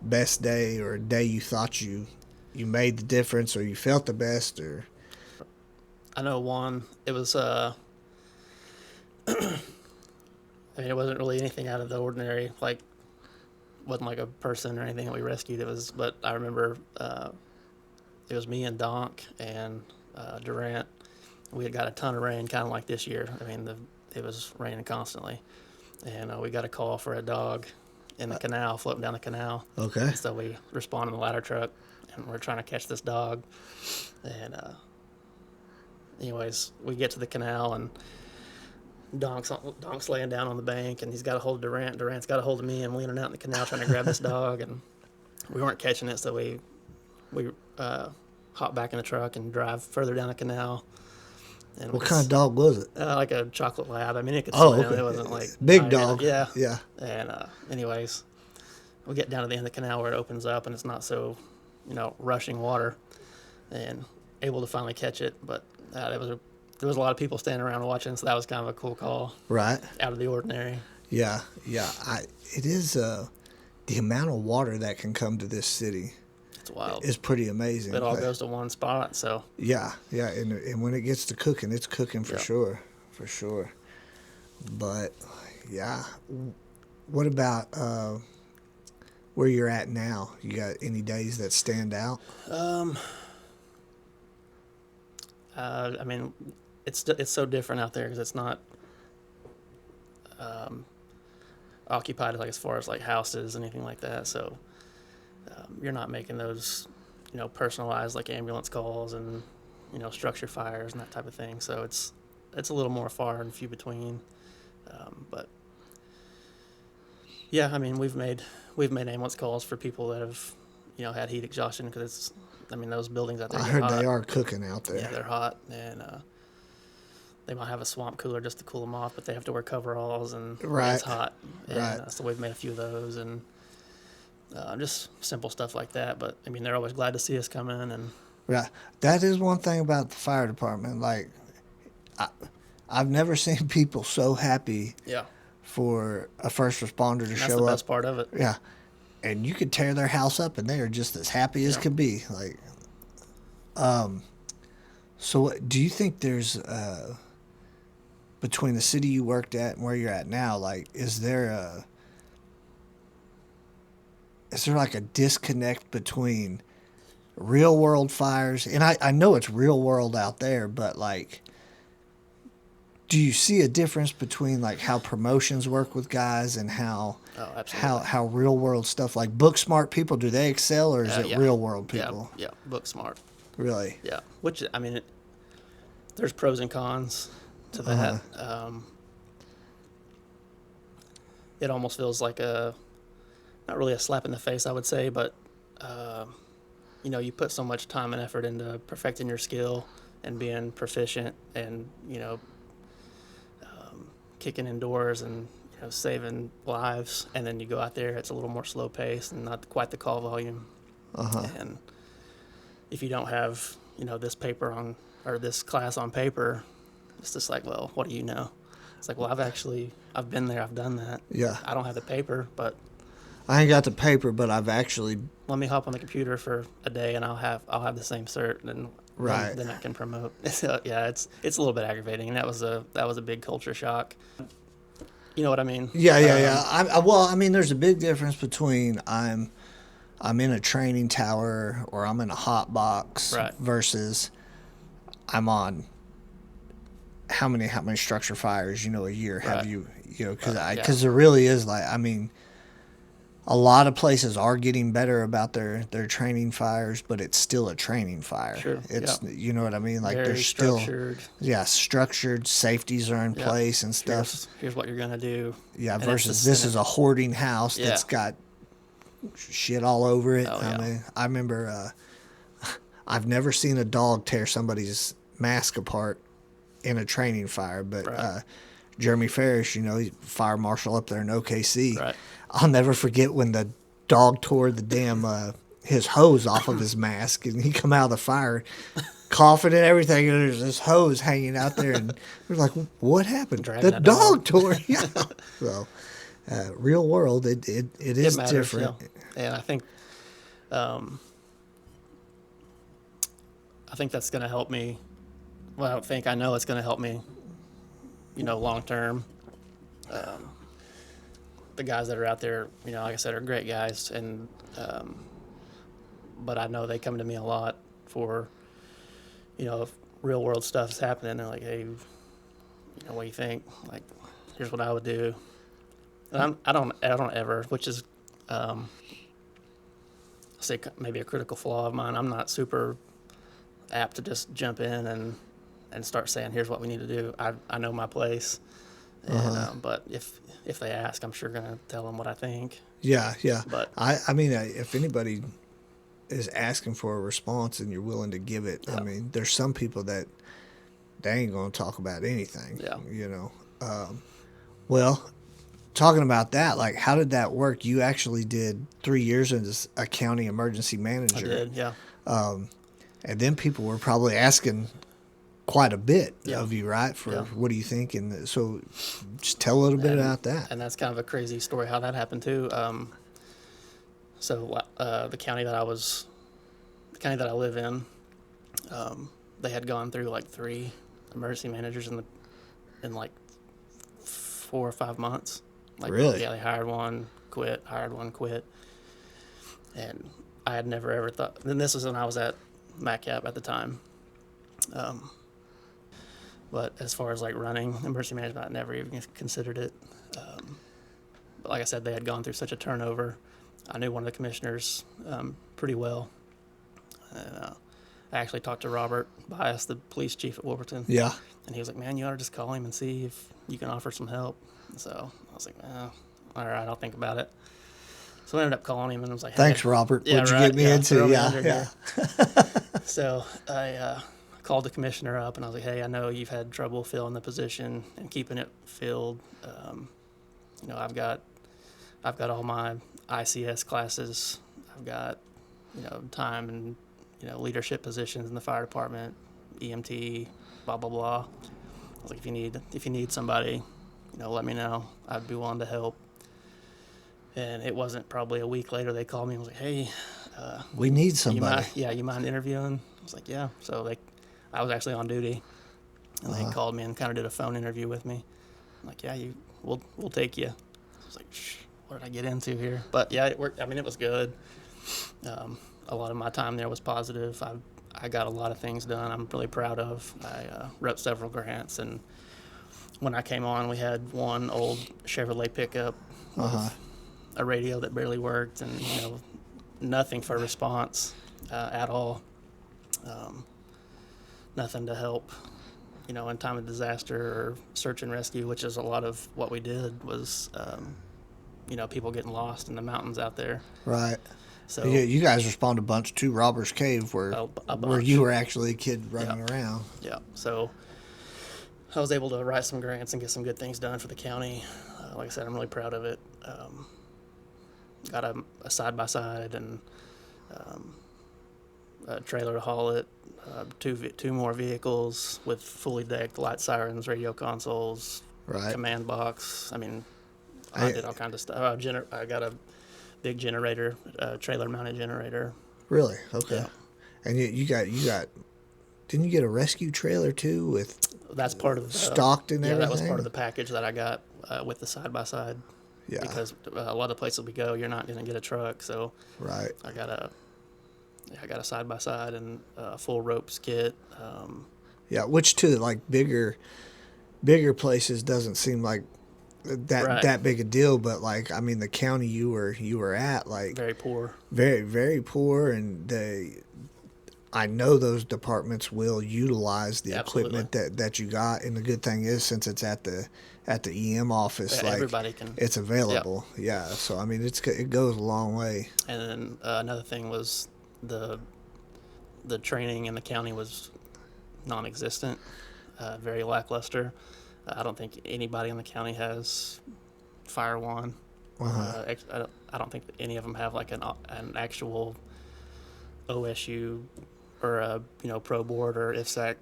best day or a day you thought you made the difference or you felt the best or? I know one. It was. I mean, it wasn't really anything out of the ordinary. Like, wasn't like a person or anything that we rescued. It was, but I remember it was me and Donk and Durant. We had got a ton of rain, kind of like this year. I mean, it was raining constantly, and we got a call for a dog in the canal, floating down the canal. Okay. So we respond in the ladder truck, and we're trying to catch this dog. And anyways, we get to the canal, and Donk's laying down on the bank, and he's got a hold of Durant. Durant's got a hold of me. I'm leaning out in the canal trying to grab this dog, and we weren't catching it, so we hop back in the truck and drive further down the canal. And What kind of dog was it? like a chocolate lab. I mean, it could Oh, swim. okay. It wasn't like Big tiny. dog. Yeah. Yeah. And anyways, we get down to the end of the canal where it opens up, and it's not so, rushing water, and able to finally catch it. But there was a lot of people standing around watching, so that was kind of a cool call, Right. out of the ordinary. Yeah. Yeah. It is the amount of water that can come to this city It's wild. is pretty amazing. It all Like, goes to one spot, so Yeah, yeah, and when it gets to cooking, it's cooking for Yeah. sure, for sure. But yeah, what about where you're at now? You got any days that stand out? I mean, it's so different out there because it's not occupied like as far as like houses, anything like that. So you're not making those, personalized like ambulance calls and structure fires and that type of thing. So it's a little more far and few between. But yeah, I mean we've made ambulance calls for people that have had heat exhaustion because those buildings out there. I get heard hot. they are cooking out there. Yeah, they're hot, and they might have a swamp cooler just to cool them off, but they have to wear coveralls, and Right. it's hot. And, Right. so we've made a few of those, and just simple stuff like that. But I mean, they're always glad to see us come in, and Right. That is one thing about the fire department. Like, I've never seen people so happy yeah, for a first responder to that's show the up. best part of it. Yeah. And you could tear their house up and they are just as happy as Yeah. could be. Like, so do you think there's, between the city you worked at and where you're at now, like, is there is there like a disconnect between real world fires? And I know it's real world out there, but like, do you see a difference between like how promotions work with guys and how Oh, absolutely. how real world stuff, like book smart people, do they excel, or is it Yeah. real world Yeah, people? yeah, book smart. Really? Yeah, which I mean, there's pros and cons to that. It almost feels like not really a slap in the face, I would say, but you know, you put so much time and effort into perfecting your skill and being proficient, and kicking indoors and saving lives, and then you go out there, it's a little more slow paced and not quite the call volume. And if you don't have this paper on or this class on paper, it's just like, well, what do you know? It's like, well, I've been there, I've done that. Yeah. I don't have the paper, but I ain't got the paper, but I've actually. let me hop on the computer for a day and I'll have the same cert, and Right. then I can promote. So yeah, it's a little bit aggravating, and that was a big culture shock. You know what I mean? Yeah. Well, I mean, there's a big difference between I'm in a training tower or I'm in a hot box Right. versus I'm on how many structure fires a year have Right. you because Yeah. there really is, like, I mean, a lot of places are getting better about their training fires, but it's still a training fire. Sure, It's yeah. you know what I mean, like Very there's still structured. structured safeties are in Yeah. place and stuff. Here's what you're gonna do. Yeah, And versus it's this is a hoarding house Yeah. that's got shit all over it. Oh, I yeah. mean, I remember I've never seen a dog tear somebody's mask apart in a training fire, but Right. Jeremy Ferris, he's fire marshal up there in OKC. Right. I'll never forget when the dog tore the damn his hose off of his mask, and he come out of the fire coughing and everything, and there's this hose hanging out there, and we're like, what happened? Dragging The a dog dog. tore it. Yeah. So real world, it is matters, different. And I think that's going to help me. Well, I know it's going to help me, long term. The guys that are out there, like I said, are great guys, and but I know they come to me a lot for, if real world stuff is happening. They're like, hey, what do you think? Like, here's what I would do. And I don't ever, which is, say maybe a critical flaw of mine. I'm not super apt to just jump in and start saying, here's what we need to do. I know my place. And, but if they ask, I'm sure going to tell them what I think. Yeah. But I mean, if anybody is asking for a response and you're willing to give it, I Yeah. mean, there's some people that they ain't going to talk about anything. Yeah. Well, talking about that, like, how did that work? You actually did 3 years as a county emergency manager. I did, yeah. And then people were probably asking quite a bit Yeah. of you, right? For Yeah. what do you think? And so just tell a little bit about that. And that's kind of a crazy story how that happened too. So the county that I live in, they had gone through like 3 emergency managers in like 4 or 5 months. Like, Really? Yeah, they hired one, quit, and I had never ever thought. And this was when I was at MACAP at the time. But as far as like running emergency management, I never even considered it. But like I said, they had gone through such a turnover. I knew one of the commissioners pretty well. And I actually talked to Robert Bias, the police chief at Wolverton. Yeah. And he was like, man, you ought to just call him and see if you can offer some help. So I was like, all right, I'll think about it. So I ended up calling him and I was like, hey. Thanks, Robert. Yeah, What'd you right, get me yeah, into? throw me Yeah. under Yeah. here. So I called the commissioner up and I was like, hey, I know you've had trouble filling the position and keeping it filled. I've got all my ICS classes. I've got, time and, leadership positions in the fire department, EMT, blah, blah, blah. I was like, if you need somebody, let me know. I'd be willing to help. And it wasn't probably a week later, they called me and was like, hey, We need somebody. you mind interviewing? I was like, yeah. So I was actually on duty, and they called me and kind of did a phone interview with me. I'm like, yeah, we'll take you. I was like, what did I get into here? But yeah, it worked. I mean, it was good. A lot of my time there was positive. I got a lot of things done I'm really proud of. I wrote several grants, and when I came on, we had one old Chevrolet pickup with a radio that barely worked, and nothing for response at all. Nothing to help, in time of disaster or search and rescue, which is a lot of what we did was, people getting lost in the mountains out there. Right. So Yeah, you guys responded a bunch to Robbers Cave, where a where bunch. you were actually a kid running around. Yeah. So I was able to write some grants and get some good things done for the county. Like I said, I'm really proud of it. Got a side-by-side and a trailer to haul it, two more vehicles with fully decked light sirens, radio consoles, Right. command box. I mean, I did all kinds of stuff. I got a big generator, trailer-mounted generator. Really? Okay. Yeah. And you got didn't you get a rescue trailer too with That's part of the stocked and yeah, that was everything? part of the package that I got with the side-by-side. Yeah. Because a lot of the places we go, you're not going to get a truck, so Right. I got a side-by-side and a full ropes kit. Yeah, which to like bigger places doesn't seem like Right. that big a deal, but like I mean the county you were at, like Very poor. very, very poor, and I know those departments will utilize the Absolutely. equipment that you got, and the good thing is since it's at the EM office, Yeah, like everybody can. it's available. Yeah, so I mean it goes a long way. And then another thing was the training in the county was non-existent, very lackluster. I don't think anybody in the county has Fire One. I don't think any of them have like an actual OSU or a pro board or IFSAC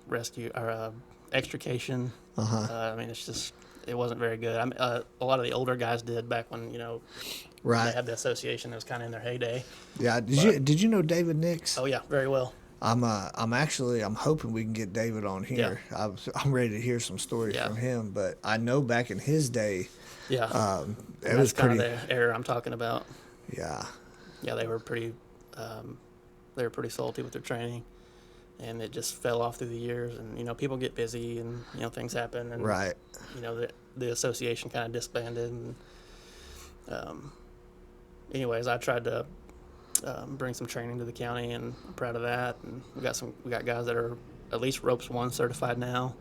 rescue or extrication. I mean, it wasn't very good. I mean, a lot of the older guys did back when they Right. had the association that was kind of in their heyday. Yeah. Did you know David Nix? Oh yeah, very well. I'm hoping we can get David on here. I'm ready to hear some stories Yeah. from him. But I know back in his day, Yeah, it that's was kind pretty. of the era I'm talking about. Yeah. Yeah, they were pretty salty with their training, and it just fell off through the years. And people get busy, and things happen, and Right. The association kind of disbanded. And anyways, I tried to bring some training to the county, and I'm proud of that. And we got guys that are at least Ropes 1 certified now.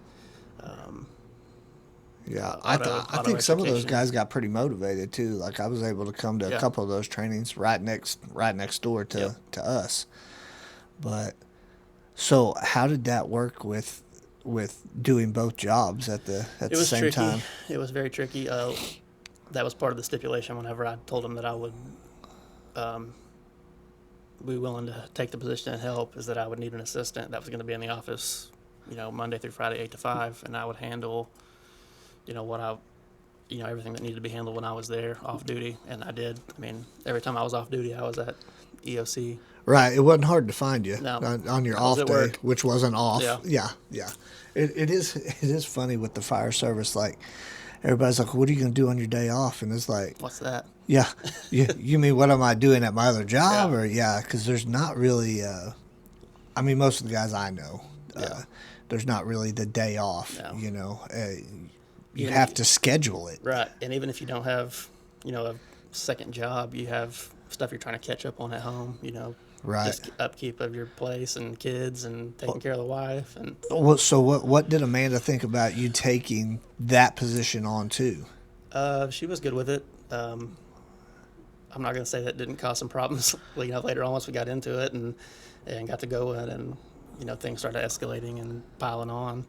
Yeah, Auto I think some of those extrication. guys got pretty motivated too. Like I was able to come to a Yeah. couple of those trainings right next door to Yep. to us. But so how did that work with doing both jobs at the It was same tricky. time? It was very tricky. That was part of the stipulation whenever I told them that I would be willing to take the position and help, is that I would need an assistant that was going to be in the office, Monday through Friday, 8 to 5, and I would handle, everything that needed to be handled when I was there off duty, and I did. I mean, every time I was off duty, I was at EOC. Right, it wasn't hard to find you No. on your I was off at day, work. which wasn't off. Yeah. Yeah. It is funny with the fire service. Like everybody's like, "What are you gonna do on your day off?" And it's like, What's that? yeah, you mean what am I doing at my other job? Yeah. Or yeah, because there's not really. I mean, most of the guys I know, Yeah. there's not really the day off. No. You Even have if- to schedule it. Right, and even if you don't have, a second job, you have stuff you're trying to catch up on at home, Right. just upkeep of your place and kids and taking care of the wife. And So what did Amanda think about you taking that position on too? she was good with it. I'm not going to say that didn't cause some problems, later on once we got into it and got to going, and, things started escalating and piling on.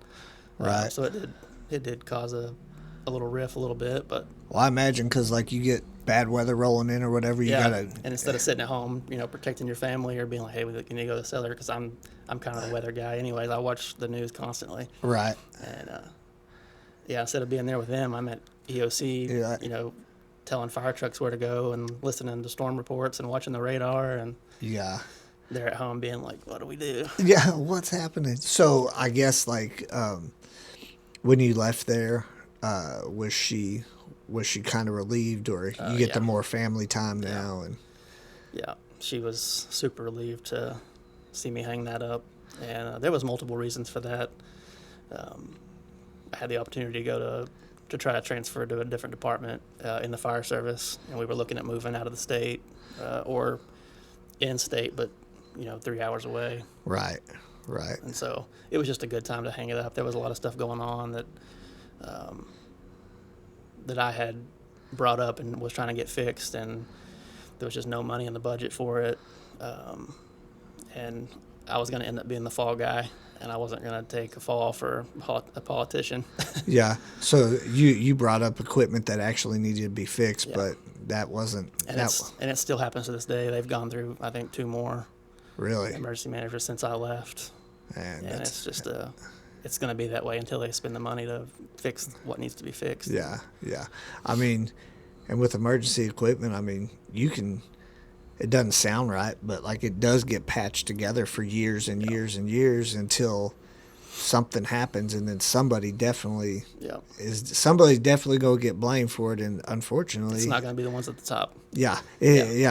Right. So it did cause a little riff a little bit, but Well, I imagine because like you get bad weather rolling in or whatever, you yeah. gotta. And instead of sitting at home, protecting your family or being like, hey, we need to go to the cellar, because I'm kind of the weather guy anyways. I watch the news constantly. Right. And instead of being there with them, I'm at EOC, Yeah. telling fire trucks where to go and listening to storm reports and watching the radar, and Yeah. they're at home being like, what do we do? Yeah. What's happening? So I guess like when you left there, was she was she kind of relieved, or you get yeah. the more family time now? And Yeah, she was super relieved to see me hang that up, and there was multiple reasons for that. I had the opportunity to go to try to transfer to a different department in the fire service, and we were looking at moving out of the state or in state, but 3 hours away. right. And so it was just a good time to hang it up. There was a lot of stuff going on that I had brought up and was trying to get fixed, and there was just no money in the budget for it. And I was going to end up being the fall guy, and I wasn't going to take a fall for a politician. Yeah. So you brought up equipment that actually needed to be fixed, Yeah. but that wasn't And it still happens to this day. They've gone through, I think, 2 more really. emergency managers since I left, And and it's just it's going to be that way until they spend the money to fix what needs to be fixed. yeah. I mean, and with emergency equipment, I mean, you can. It doesn't sound right, but like it does get patched together for years and years and years until something happens, and then somebody's definitely going to get blamed for it, and unfortunately, It's not going to be the ones at the top. yeah.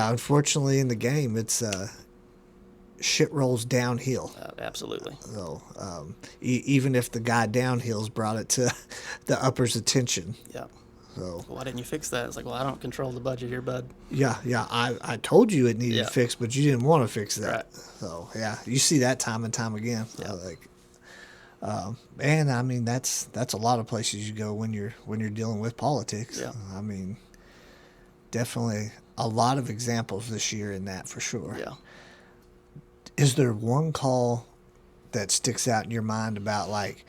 Unfortunately, in the game, it's shit rolls downhill. Absolutely. So even if the guy downhill's brought it to the upper's attention. Yeah. So Why didn't you fix that? It's like, well, I don't control the budget here, bud. yeah, I told you it needed Yeah. fixed, but you didn't want to fix that. Right. So yeah, you see that time and time again. Yeah. And I mean that's a lot of places you go when you're dealing with politics. Yeah. I mean, definitely a lot of examples this year in that for sure. Yeah. Is there one call that sticks out in your mind about like,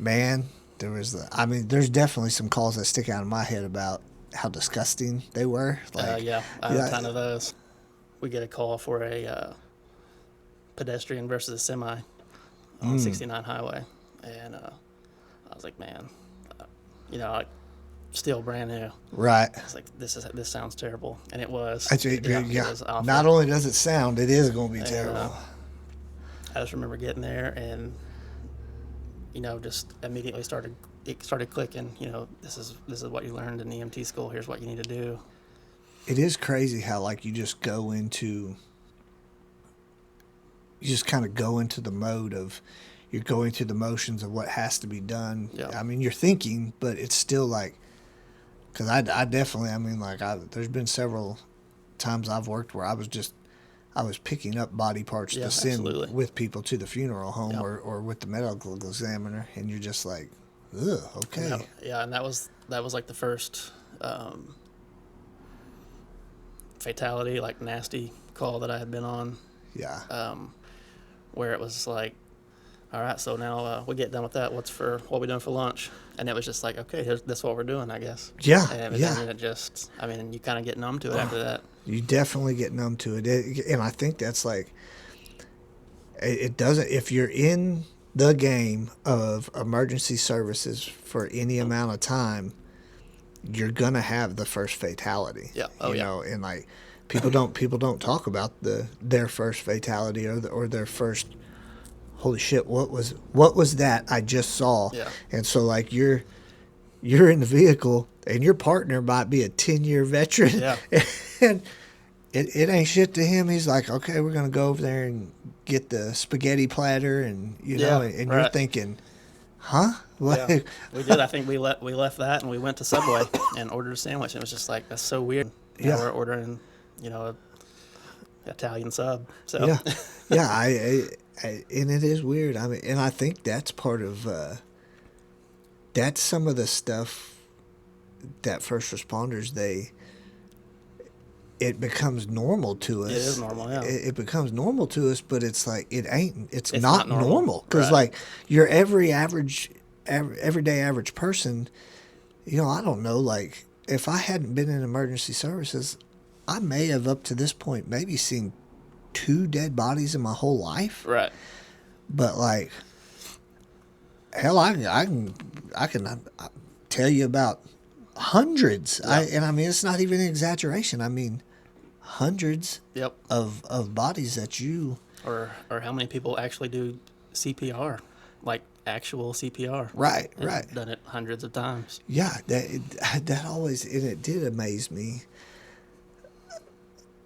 man, there's definitely some calls that stick out in my head about how disgusting they were. Like, I have a ton of those. We get a call for a pedestrian versus a semi on 69 highway, and I was like, man, like still brand new. right. I was like, this sounds terrible, and it was. Actually, It yeah. was awful. Not only does it sound, it is going to be And, terrible. I just remember getting there and just immediately it started clicking. This is what you learned in EMT school. Here's what you need to do. It is crazy how like you just kind of go into the mode of you're going through the motions of what has to be done. Yeah. I mean, you're thinking, but it's still like, because I definitely, I mean, like there's been several times I've worked where I was picking up body parts Yeah, to send absolutely. with people to the funeral home Yeah. or with the medical examiner, and you're just like, ugh, okay. Yeah, and that was like the first fatality, like nasty call that I had been on, Yeah. where it was like, all right, so now we get done with that. What we doing for lunch? And it was just like, okay, that's what we're doing, I guess. Yeah, And yeah. it just, I mean, you kind of get numb to it after that. You definitely get numb to it. And I think that's like, it doesn't, if you're in the game of emergency services for any amount of time, you're going to have the first fatality. Yeah. Oh, you yeah. know, and like people don't talk about their first fatality or their first, holy shit, what was that I just saw? Yeah. And so like you're in the vehicle and your partner might be a 10-year veteran. Yeah. And it ain't shit to him. He's like, okay, we're gonna go over there and get the spaghetti platter, and Yeah, and right. you're thinking, huh? Like, Yeah, we did. I think we left that and we went to Subway and ordered a sandwich. And it was just like, that's so weird. Now Yeah. we're ordering, a Italian sub. So yeah, yeah. I and it is weird. I mean, and I think that's part of that's some of the stuff that first responders it becomes normal to us. It is normal, yeah. It becomes normal to us, but it's like it ain't. It's not not normal. normal because Right. like your everyday average person, I don't know. Like if I hadn't been in emergency services, I may have up to this point maybe seen 2 dead bodies in my whole life. right. But like, hell, I can tell you about hundreds. Yeah. I mean, it's not even an exaggeration. I mean, hundreds Yep. of bodies that you. Or how many people actually do CPR? like actual CPR. Right, And right. done it hundreds of times. Yeah, that always, and it did amaze me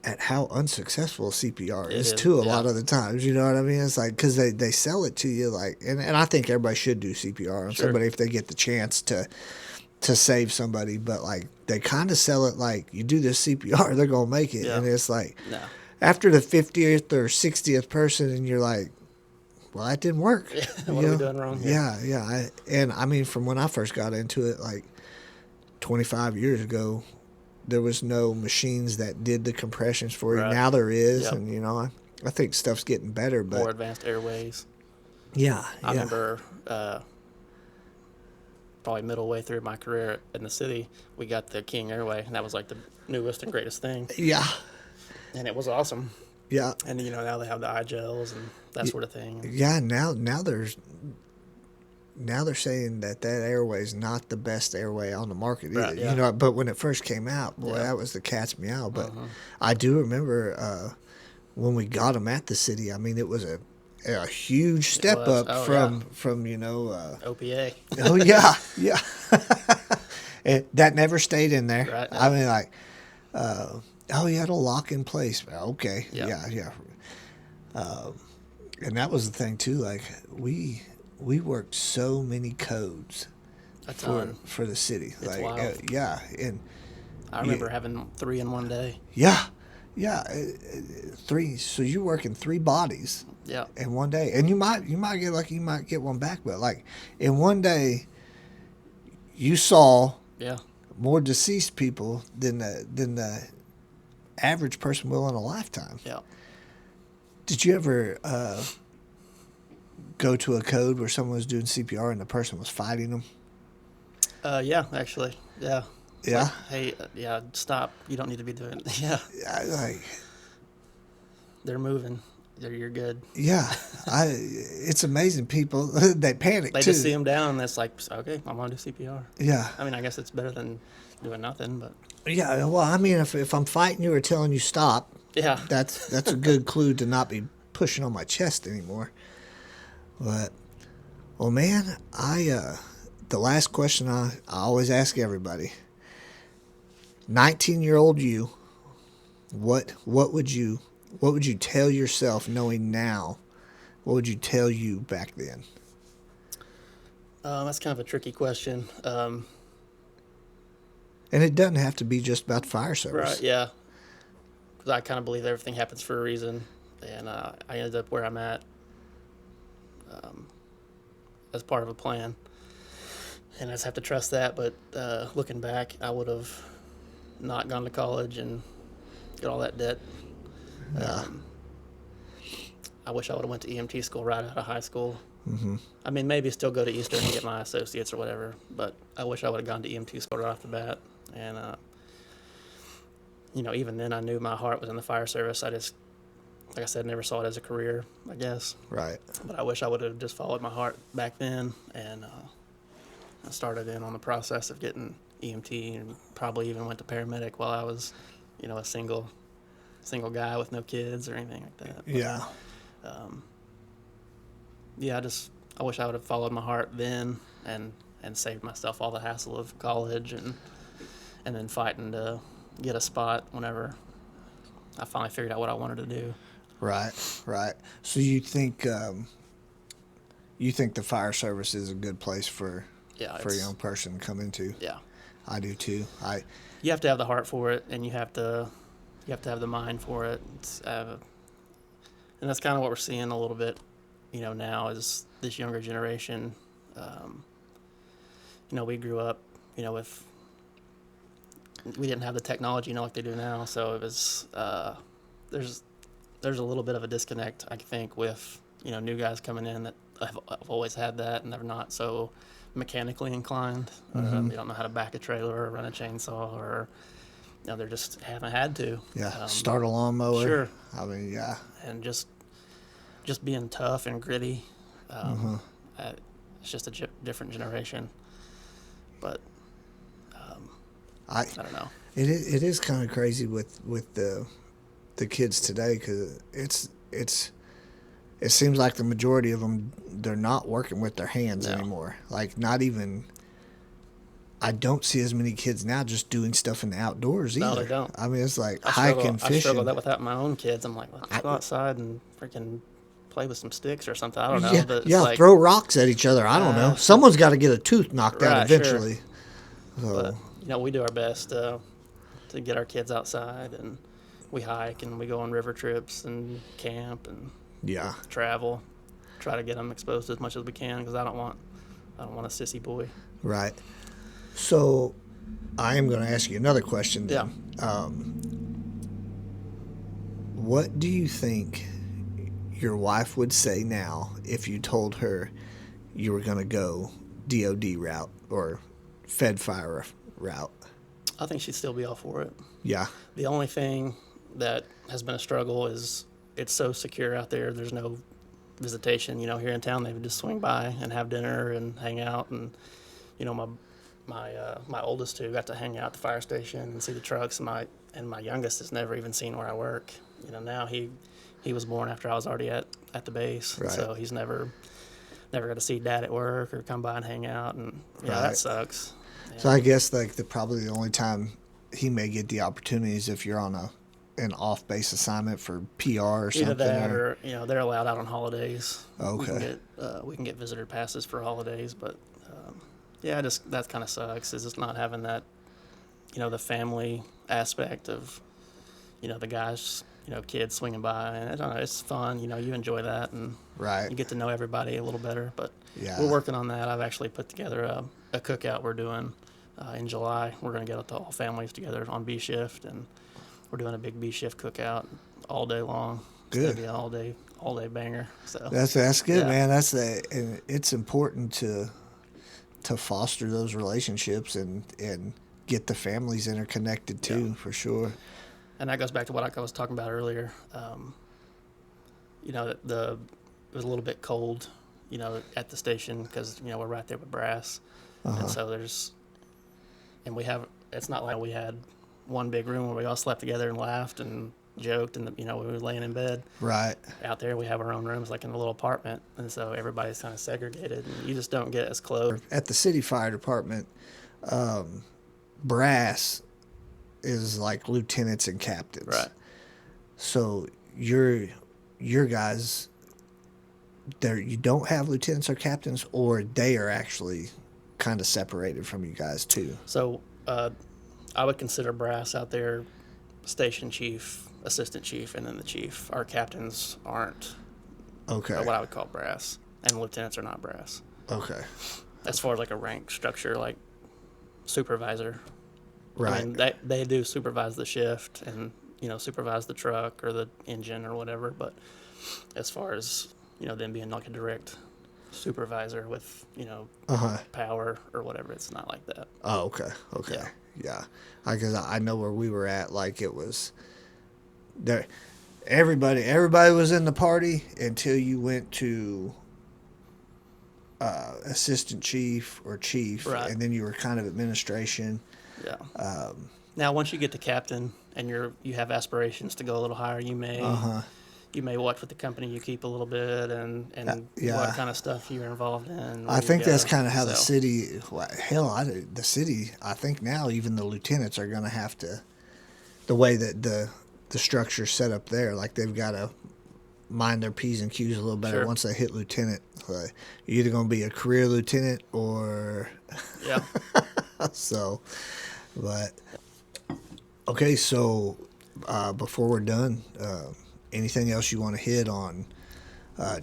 at how unsuccessful CPR It is is, too. A yeah. lot of the times, you know what I mean? It's like because they sell it to you like, and I think everybody should do CPR on Sure. somebody if they get the chance to save somebody, but like they kind of sell it like you do this CPR, they're gonna make it, Yeah. and it's like No. after the 50th or 60th person, and you're like, well, that didn't work. What You are we know? doing wrong here? Yeah. And I mean, from when I first got into it, like 25 years ago, there was no machines that did the compressions for you. Right. Now there is, Yep. and you know, I think stuff's getting better, but More advanced airways. yeah, I remember probably middle way through my career in the city, we got the King Airway, and that was like the newest and greatest thing, yeah, and it was awesome. yeah, And now they have the iGels and that sort of thing. yeah. Now they're saying that airway is not the best airway on the market either. Right, yeah. You know, but when it first came out, boy, Yeah. that was the cat's meow. But I do remember when we got them at the city. I mean, it was a huge step was. up Oh, from you know. OPA. Oh yeah, yeah. That never stayed in there. Right, I mean, like, oh yeah, it'll lock in place. Okay, Yeah. yeah. And that was the thing too. Like we worked so many codes A ton. for the city. It's like wild. yeah, and I remember having 3 in one day. yeah, 3. So you're working 3 bodies Yeah. in one day, and you might get lucky, you might get one back, but like in one day, you saw Yeah. more deceased people than the average person will in a lifetime. Yeah. Did you ever go to a code where someone was doing CPR and the person was fighting them? Yeah, actually. Yeah. It's Yeah? like, hey, yeah, stop. You don't need to be doing it. Yeah. Like, They're moving. You're good. yeah, it's amazing. People they panic They too. just see them down, and it's like, okay, I'm going to do CPR. Yeah, I mean, I guess it's better than doing nothing, but yeah. Well, I mean, if I'm fighting you or telling you stop, yeah. that's a good clue to not be pushing on my chest anymore. But well, man, the last question I always ask everybody: 19-year-old you, what would you tell yourself knowing now? What would you tell you back then? That's kind of a tricky question. And it doesn't have to be just about fire service. Right, yeah. Because I kind of believe everything happens for a reason, and I ended up where I'm at as part of a plan. And I just have to trust that, but looking back, I would have not gone to college and got all that debt. I wish I would have went to EMT school right out of high school. Mm-hmm. I mean, maybe still go to Eastern and get my associates or whatever, but I wish I would have gone to EMT school right off the bat. And, even then I knew my heart was in the fire service. I just, like I said, never saw it as a career, I guess. Right. But I wish I would have just followed my heart back then and I started in on the process of getting EMT and probably even went to paramedic while I was, a single guy with no kids or anything like that. But, Yeah. yeah, I wish I would have followed my heart then and saved myself all the hassle of college and then fighting to get a spot whenever I finally figured out what I wanted to do. Right. So you think the fire service is a good place for Yeah, a young person to come into? Yeah. I do too. You have to have the heart for it, and you have to have the mind for it. And that's kind of what we're seeing a little bit, now is this younger generation. We grew up, with we didn't have the technology, like they do now. So it was there's a little bit of a disconnect, I think, with new guys coming in that have always had that, and they're not so mechanically inclined. They don't know how to back a trailer or run a chainsaw, or they just haven't had to. Yeah. Start a lawnmower. Sure. I mean, yeah. And just being tough and gritty. It's just a different generation. But I don't know. It is kind of crazy with the kids today because it seems like the majority of them they're not working with their hands No. anymore. Like, not even. I don't see as many kids now just doing stuff in the outdoors either. No, they don't. I mean, it's like I hiking, struggle fishing. that without my own kids. I'm like, let's go outside and freaking play with some sticks or something. I don't know. But it's Yeah, like, throw rocks at each other. I don't know. Someone's got to get a tooth knocked out Right, sure. eventually. but we do our best to get our kids outside, and we hike and we go on river trips and camp and Yeah. travel. Try to get them exposed as much as we can because I don't want a sissy boy. Right. So, I am going to ask you another question then. Yeah. What do you think your wife would say now if you told her you were going to go DOD route or Fed fire route? I think she'd still be all for it. Yeah. The only thing that has been a struggle is it's so secure out there. There's no visitation. Here in town, they would just swing by and have dinner and hang out. And my oldest two got to hang out at the fire station and see the trucks. And my youngest has never even seen where I work. Now he was born after I was already at the base, Right. so he's never got to see Dad at work or come by and hang out. And Right. that sucks. So I guess like probably the only time he may get the opportunity is if you're on an off base assignment for PR or something. Either that or they're allowed out on holidays. Okay. We can get visitor passes for holidays, but that kind of sucks. Is just not having that, the family aspect of, the guys, kids swinging by, and I don't know, it's fun. You enjoy that, and Right. you get to know everybody a little better. But Yeah. we're working on that. I've actually put together a cookout we're doing in July. We're going to get the whole families together on B shift, and we're doing a big B shift cookout all day long. It's Good. gonna be an all day banger. So That's good, Yeah. man. And it's important to foster those relationships and get the families interconnected too, for sure. and that goes back to what I was talking about earlier. It was a little bit cold, at the station because we're right there with brass, and so it's not like we had one big room where we all slept together and laughed and joked and we were laying in bed. Right. Out there we have our own rooms like in a little apartment, and so everybody's kind of segregated and you just don't get as close. At the city fire department, brass is like lieutenants and captains. Right. So your guys, you don't have lieutenants or captains, or they are actually kind of separated from you guys too. So I would consider brass out there station chief, assistant chief, and then the chief. Our captains aren't Okay. what I would call brass, and lieutenants are not brass. Okay. As far as like a rank structure, like supervisor. Right. I mean, they do supervise the shift and supervise the truck or the engine or whatever. But as far as them being like a direct supervisor with power or whatever, it's not like that. Oh, okay. Okay. Yeah. Because I know where we were at. Like it was there. Everybody was in the party until you went to assistant chief or chief, Right. and then you were kind of administration. Yeah. Now, once you get to captain and you have aspirations to go a little higher, you may watch with the company you keep a little bit and yeah. what kind of stuff you're involved in. I think that's kind of how the So, city. The city. I think now even the lieutenants are going to have to. The way that the structure's set up there, like they've got to mind their P's and Q's a little better Sure. once they hit lieutenant. Like, you're either going to be a career lieutenant or Yeah. so. But okay, so before we're done, anything else you want to hit on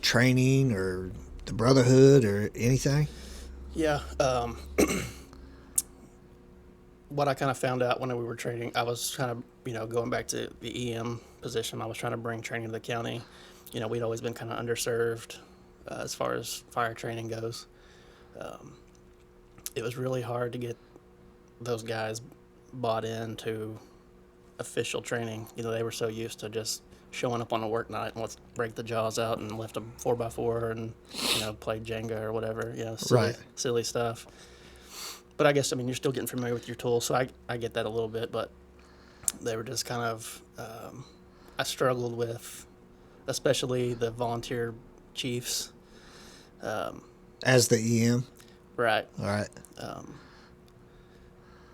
training or the brotherhood or anything? Yeah. What I kind of found out when we were training, I was trying to, going back to the EM position, I was trying to bring training to the county. We'd always been kind of underserved as far as fire training goes. It was really hard to get those guys bought into official training. They were so used to just showing up on a work night and let's break the jaws out and lift a 4x4 and play Jenga or whatever, Right. silly stuff. But I guess, you're still getting familiar with your tools, so I get that a little bit, but they were just kind of, I struggled with, especially the volunteer chiefs. As the EM. Right. All right.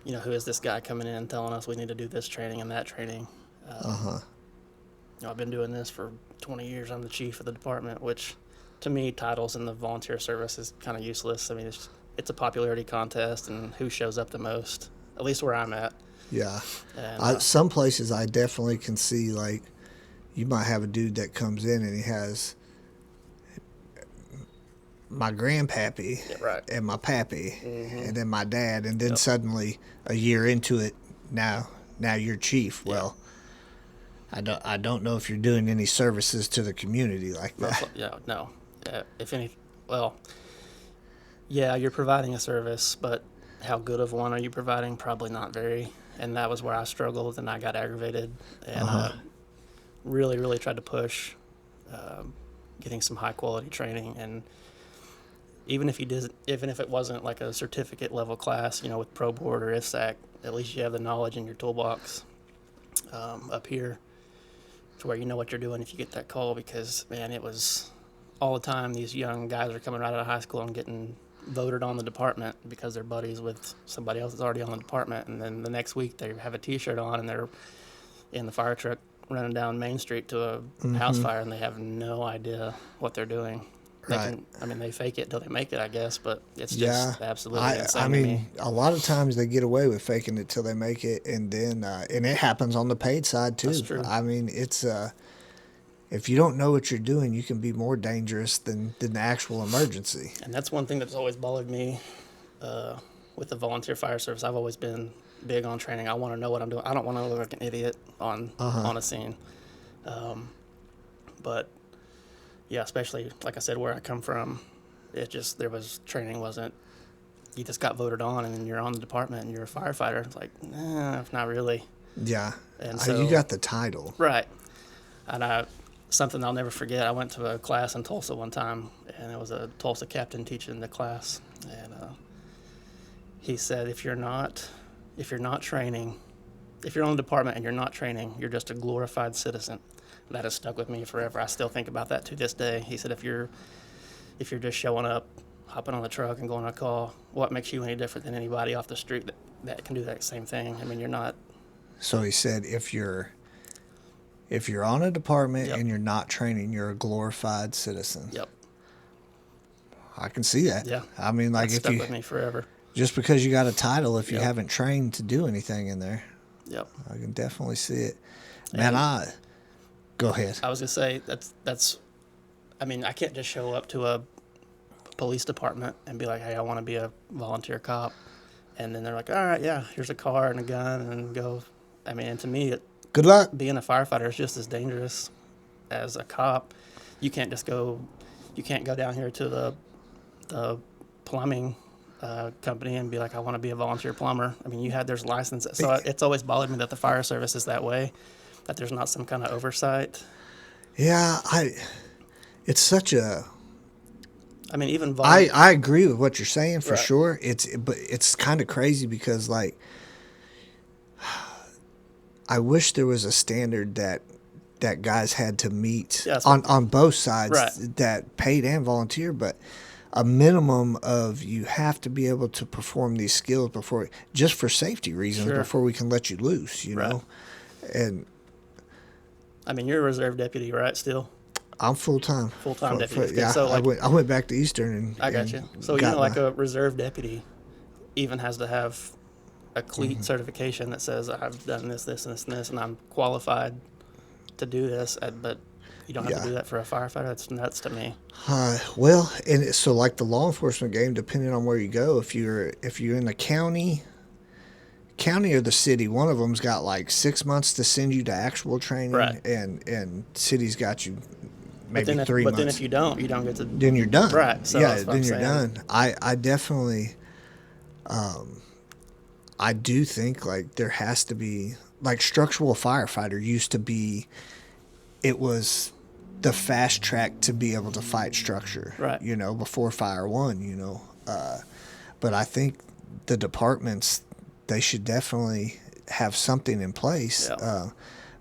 Who is this guy coming in telling us we need to do this training and that training? I've been doing this for 20 years. I'm the chief of the department, which to me, titles in the volunteer service is kind of useless. I mean, it's a popularity contest and who shows up the most, at least where I'm at. Yeah. And, Some places I definitely can see, like, you might have a dude that comes in and he has my grandpappy Yeah, right. and my pappy and then my dad, and then suddenly a year into it, now you're chief. Well, I don't know if you're doing any services to the community like that. Yeah, no. If any, well, yeah, you're providing a service, but how good of one are you providing? Probably not very. And that was where I struggled, and I got aggravated, and really, really tried to push getting some high quality training. And even if it wasn't like a certificate level class, with Pro Board or IFSAC, at least you have the knowledge in your toolbox up here to where you know what you're doing if you get that call. Because man, it was all the time these young guys are coming right out of high school and getting voted on the department because they're buddies with somebody else that's already on the department, and then the next week they have a T-shirt on and they're in the fire truck running down Main Street to a house fire, and they have no idea what they're doing. Right. They fake it till they make it, I guess, but it's just absolutely insane I to mean, me. a lot of times they get away with faking it till they make it, and then and it happens on the paid side too. That's true. I mean, it's if you don't know what you're doing, you can be more dangerous than the actual emergency. And that's one thing that's always bothered me with the volunteer fire service. I've always been big on training. I want to know what I'm doing. I don't want to look like an idiot on a scene. But yeah, especially like I said, where I come from, training wasn't. You just got voted on, and then you're on the department, and you're a firefighter. It's like, nah, not really. Yeah, And you got the title. Right. And something I'll never forget, I went to a class in Tulsa one time, and it was a Tulsa captain teaching the class, and he said, if you're not training, if you're on the department and you're not training, you're just a glorified citizen. That has stuck with me forever. I still think about that to this day. He said, if you're just showing up, hopping on the truck and going on a call, what makes you any different than anybody off the street that can do that same thing? I mean, you're not. So he said, if you're on a department Yep. and you're not training, you're a glorified citizen. Yep. I can see that. Yeah. I mean, like, That if stuck you with me forever. just because you got a title, if you Yep. haven't trained to do anything in there, Yep. I can definitely see it. Man, go ahead. I was gonna say that's. I mean, I can't just show up to a police department and be like, "Hey, I want to be a volunteer cop," and then they're like, "All right, yeah, here's a car and a gun," and go. I mean, and to me, Good luck. being a firefighter is just as dangerous as a cop. You can't just go. You can't go down here to the plumbing company and be like, "I want to be a volunteer plumber." I mean, there's licenses. So it's always bothered me that the fire service is that way, that there's not some kind of oversight. Yeah, it's such a. I mean, even I agree with what you're saying for Right. sure. But it's kind of crazy because, like, I wish there was a standard that guys had to meet Yeah, that's on both sides, Right. that paid and volunteer, but a minimum of you have to be able to perform these skills just for safety reasons Sure. before we can let you loose, Right. know? And I mean, you're a reserve deputy, right? Still I'm full-time. full-time deputy. Yeah, So I went back to Eastern and I got and you. So got like my- a reserve deputy, even has to have a cleat Mm-hmm. certification that says I've done this, this, and this, and this, and I'm qualified to do this. But you don't have Yeah. to do that for a firefighter. That's nuts to me. Well, and so like the law enforcement game, depending on where you go, if you're in the county or the city, one of them's got like 6 months to send you to actual training, Right. and city's got you maybe But then, 3 months. then if you don't get to. Then you're done. Right, so yeah, that's what then I'm you're saying. done. I definitely, I do think like there has to be, like, structural firefighter used to be, it was the fast track to be able to fight structure. Right. Before Fire One. But I think the departments, they should definitely have something in place. Yeah.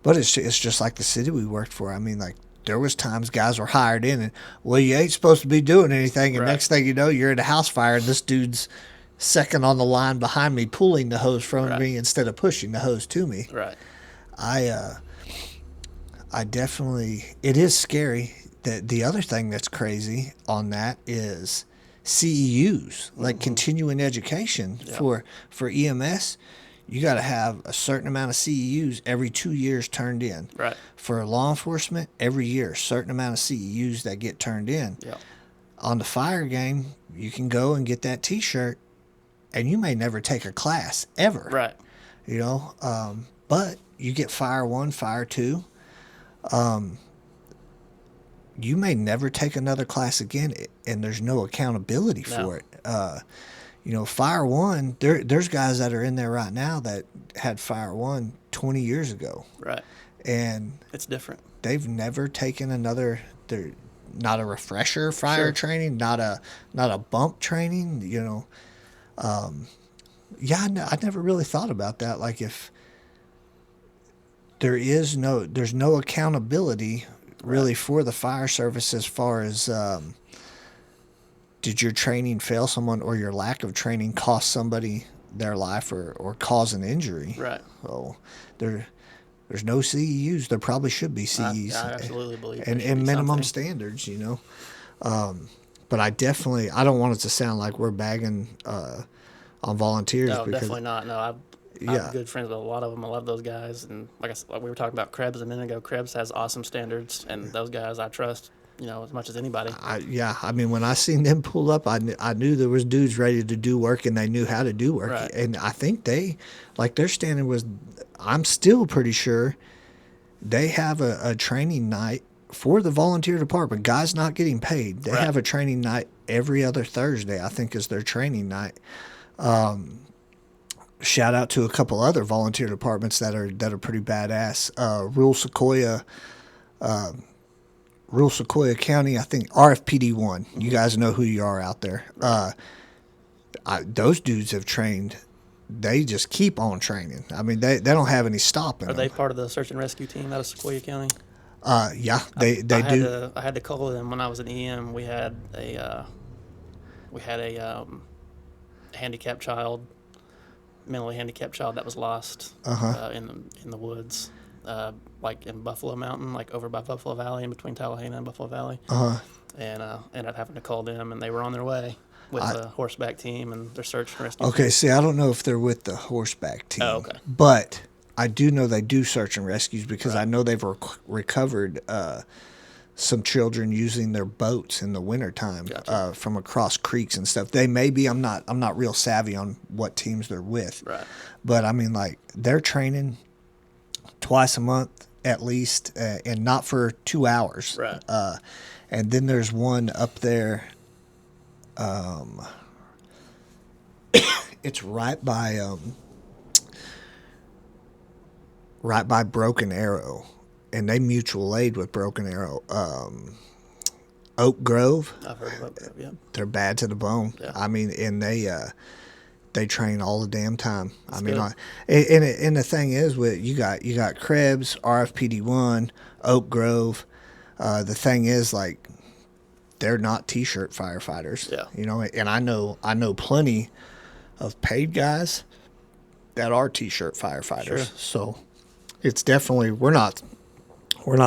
But it's just like the city we worked for. I mean, like, there was times guys were hired in and, well, you ain't supposed to be doing anything. And Right. next thing you know, you're in a house fire and this dude's second on the line behind me, pulling the hose from Right. me instead of pushing the hose to me. Right. I definitely, it is scary. The other thing that's crazy on that is CEUs, like continuing education for EMS. You got to have a certain amount of CEUs every 2 years turned in. Right. For law enforcement, every year, a certain amount of CEUs that get turned in. Yeah. On the fire game, you can go and get that T-shirt, and you may never take a class ever. Right. You know, but you get Fire 1, Fire 2. You may never take another class again, and there's no accountability for it. You know, Fire 1, there's guys that are in there right now that had Fire 1 20 years ago, Right. and It's different. they've never taken another. They're not a refresher fire Sure. training, not a bump training. You know, yeah, I never really thought about that. Like if there's no accountability really for the fire service as far as did your training fail someone or your lack of training cost somebody their life or cause an injury. Right. So there's no CEUs. There probably should be CEs I absolutely believe there and should be minimum something. standards, you know. But I don't want it to sound like we're bagging on volunteers No, because definitely not. No, Yeah. I'm good friends with a lot of them. I love those guys, and like I said, like we were talking about Krebs a minute ago. Krebs has awesome standards, and those guys I trust, you know, as much as anybody. I mean, when I seen them pull up, I knew there was dudes ready to do work and they knew how to do work. Right. And I think their standard was, I'm still pretty sure they have a training night for the volunteer department. Guys not getting paid. They Right. have a training night every other Thursday, I think is their training night. Shout out to a couple other volunteer departments that are pretty badass. Rural Sequoia County, I think RFPD 1. You guys know who you are out there. Those dudes have trained. They just keep on training. I mean, they don't have any stopping Are they them. part of the search and rescue team out of Sequoia County? Yeah, they do. I had to call them when I was an EM. We had a handicapped child, mentally handicapped child that was lost in the woods, like in Buffalo Mountain, like over by Buffalo Valley, in between Tallahassee and Buffalo Valley. And ended up having to call them, and they were on their way with a horseback team and their search and rescue. Okay, see, I don't know if they're with the horseback team. Oh, okay. But I do know they do search and rescues because I know they've recovered some children using their boats in the wintertime Gotcha. from across creeks and stuff. They may be. I'm not real savvy on what teams they're with. Right. But I mean, like they're training twice a month at least, and not for 2 hours. Right. And then there's one up there. It's right by Broken Arrow, and they mutual aid with Broken Arrow. Oak Grove, I've heard of it. Yeah. they're bad to the bone. Yeah. I mean, and they train all the damn time. I mean, good. and the thing is, with you got Krebs, RFPD 1, Oak Grove. The thing is, like, they're not T-shirt firefighters. Yeah. You know, and I know plenty of paid guys that are T-shirt firefighters. Sure. So it's definitely we're not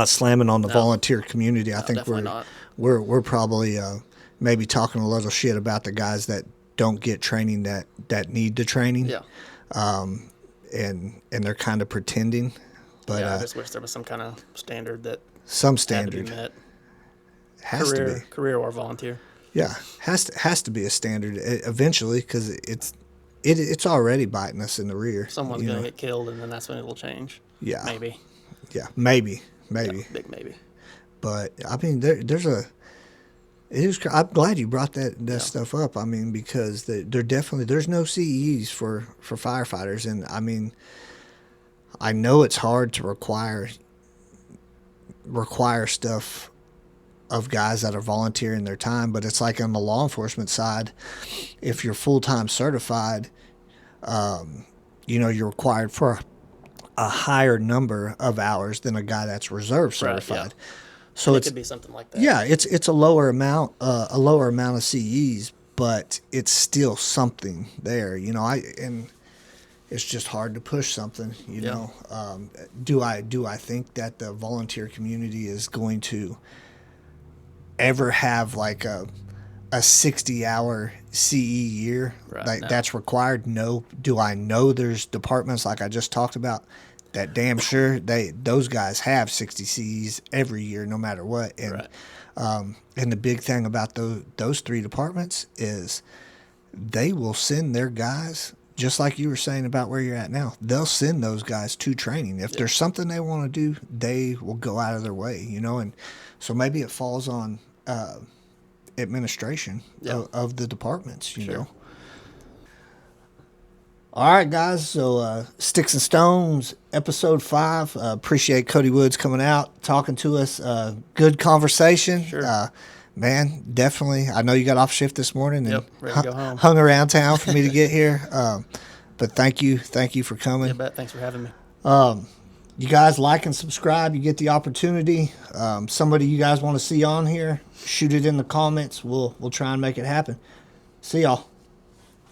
slamming on the volunteer community. I think definitely not. we're probably maybe talking a little shit about the guys that don't get training that need the training. Yeah. And they're kind of pretending, but Yeah. I just wish there was some kind of standard that some had to standard be met. has to be. Career or volunteer. Yeah, has to be a standard eventually because it's already biting us in the rear. Someone's you going know? to get killed, and then that's when it'll change. Yeah. Maybe. Yeah, maybe. Yeah, big maybe. But I mean, I'm glad you brought that stuff up. I mean, because there's no CEs for firefighters, and I mean, I know it's hard to require stuff of guys that are volunteering their time, but it's like on the law enforcement side, if you're full-time certified, you're required for a higher number of hours than a guy that's reserve Right, yeah. certified. So It it's could be something like that. yeah, it's a lower amount of CEs, but it's still something there. You know, and it's just hard to push something. You Yeah. know, do I think that the volunteer community is going to ever have like a 60-hour CE year Right, like no. that's required? No. Do I know there's departments like I just talked about that damn sure those guys have 60 CEs every year no matter what. And Right. and the big thing about those three departments is they will send their guys, just like you were saying about where you're at now. They'll send those guys to training. If there's something they want to do, they will go out of their way, you know. And so maybe it falls on administration Yeah. of the departments, you Sure. know. All right, guys. So Sticks and Stones, episode 5. Appreciate Cody Woods coming out, talking to us. Good conversation. Sure. Man, definitely. I know you got off shift this morning and Yep, ready to go home. hung around town for me to get here. But thank you for coming. Yeah, bet. Thanks for having me. You guys like and subscribe. You get the opportunity. Somebody you guys want to see on here, shoot it in the comments. We'll try and make it happen. See y'all.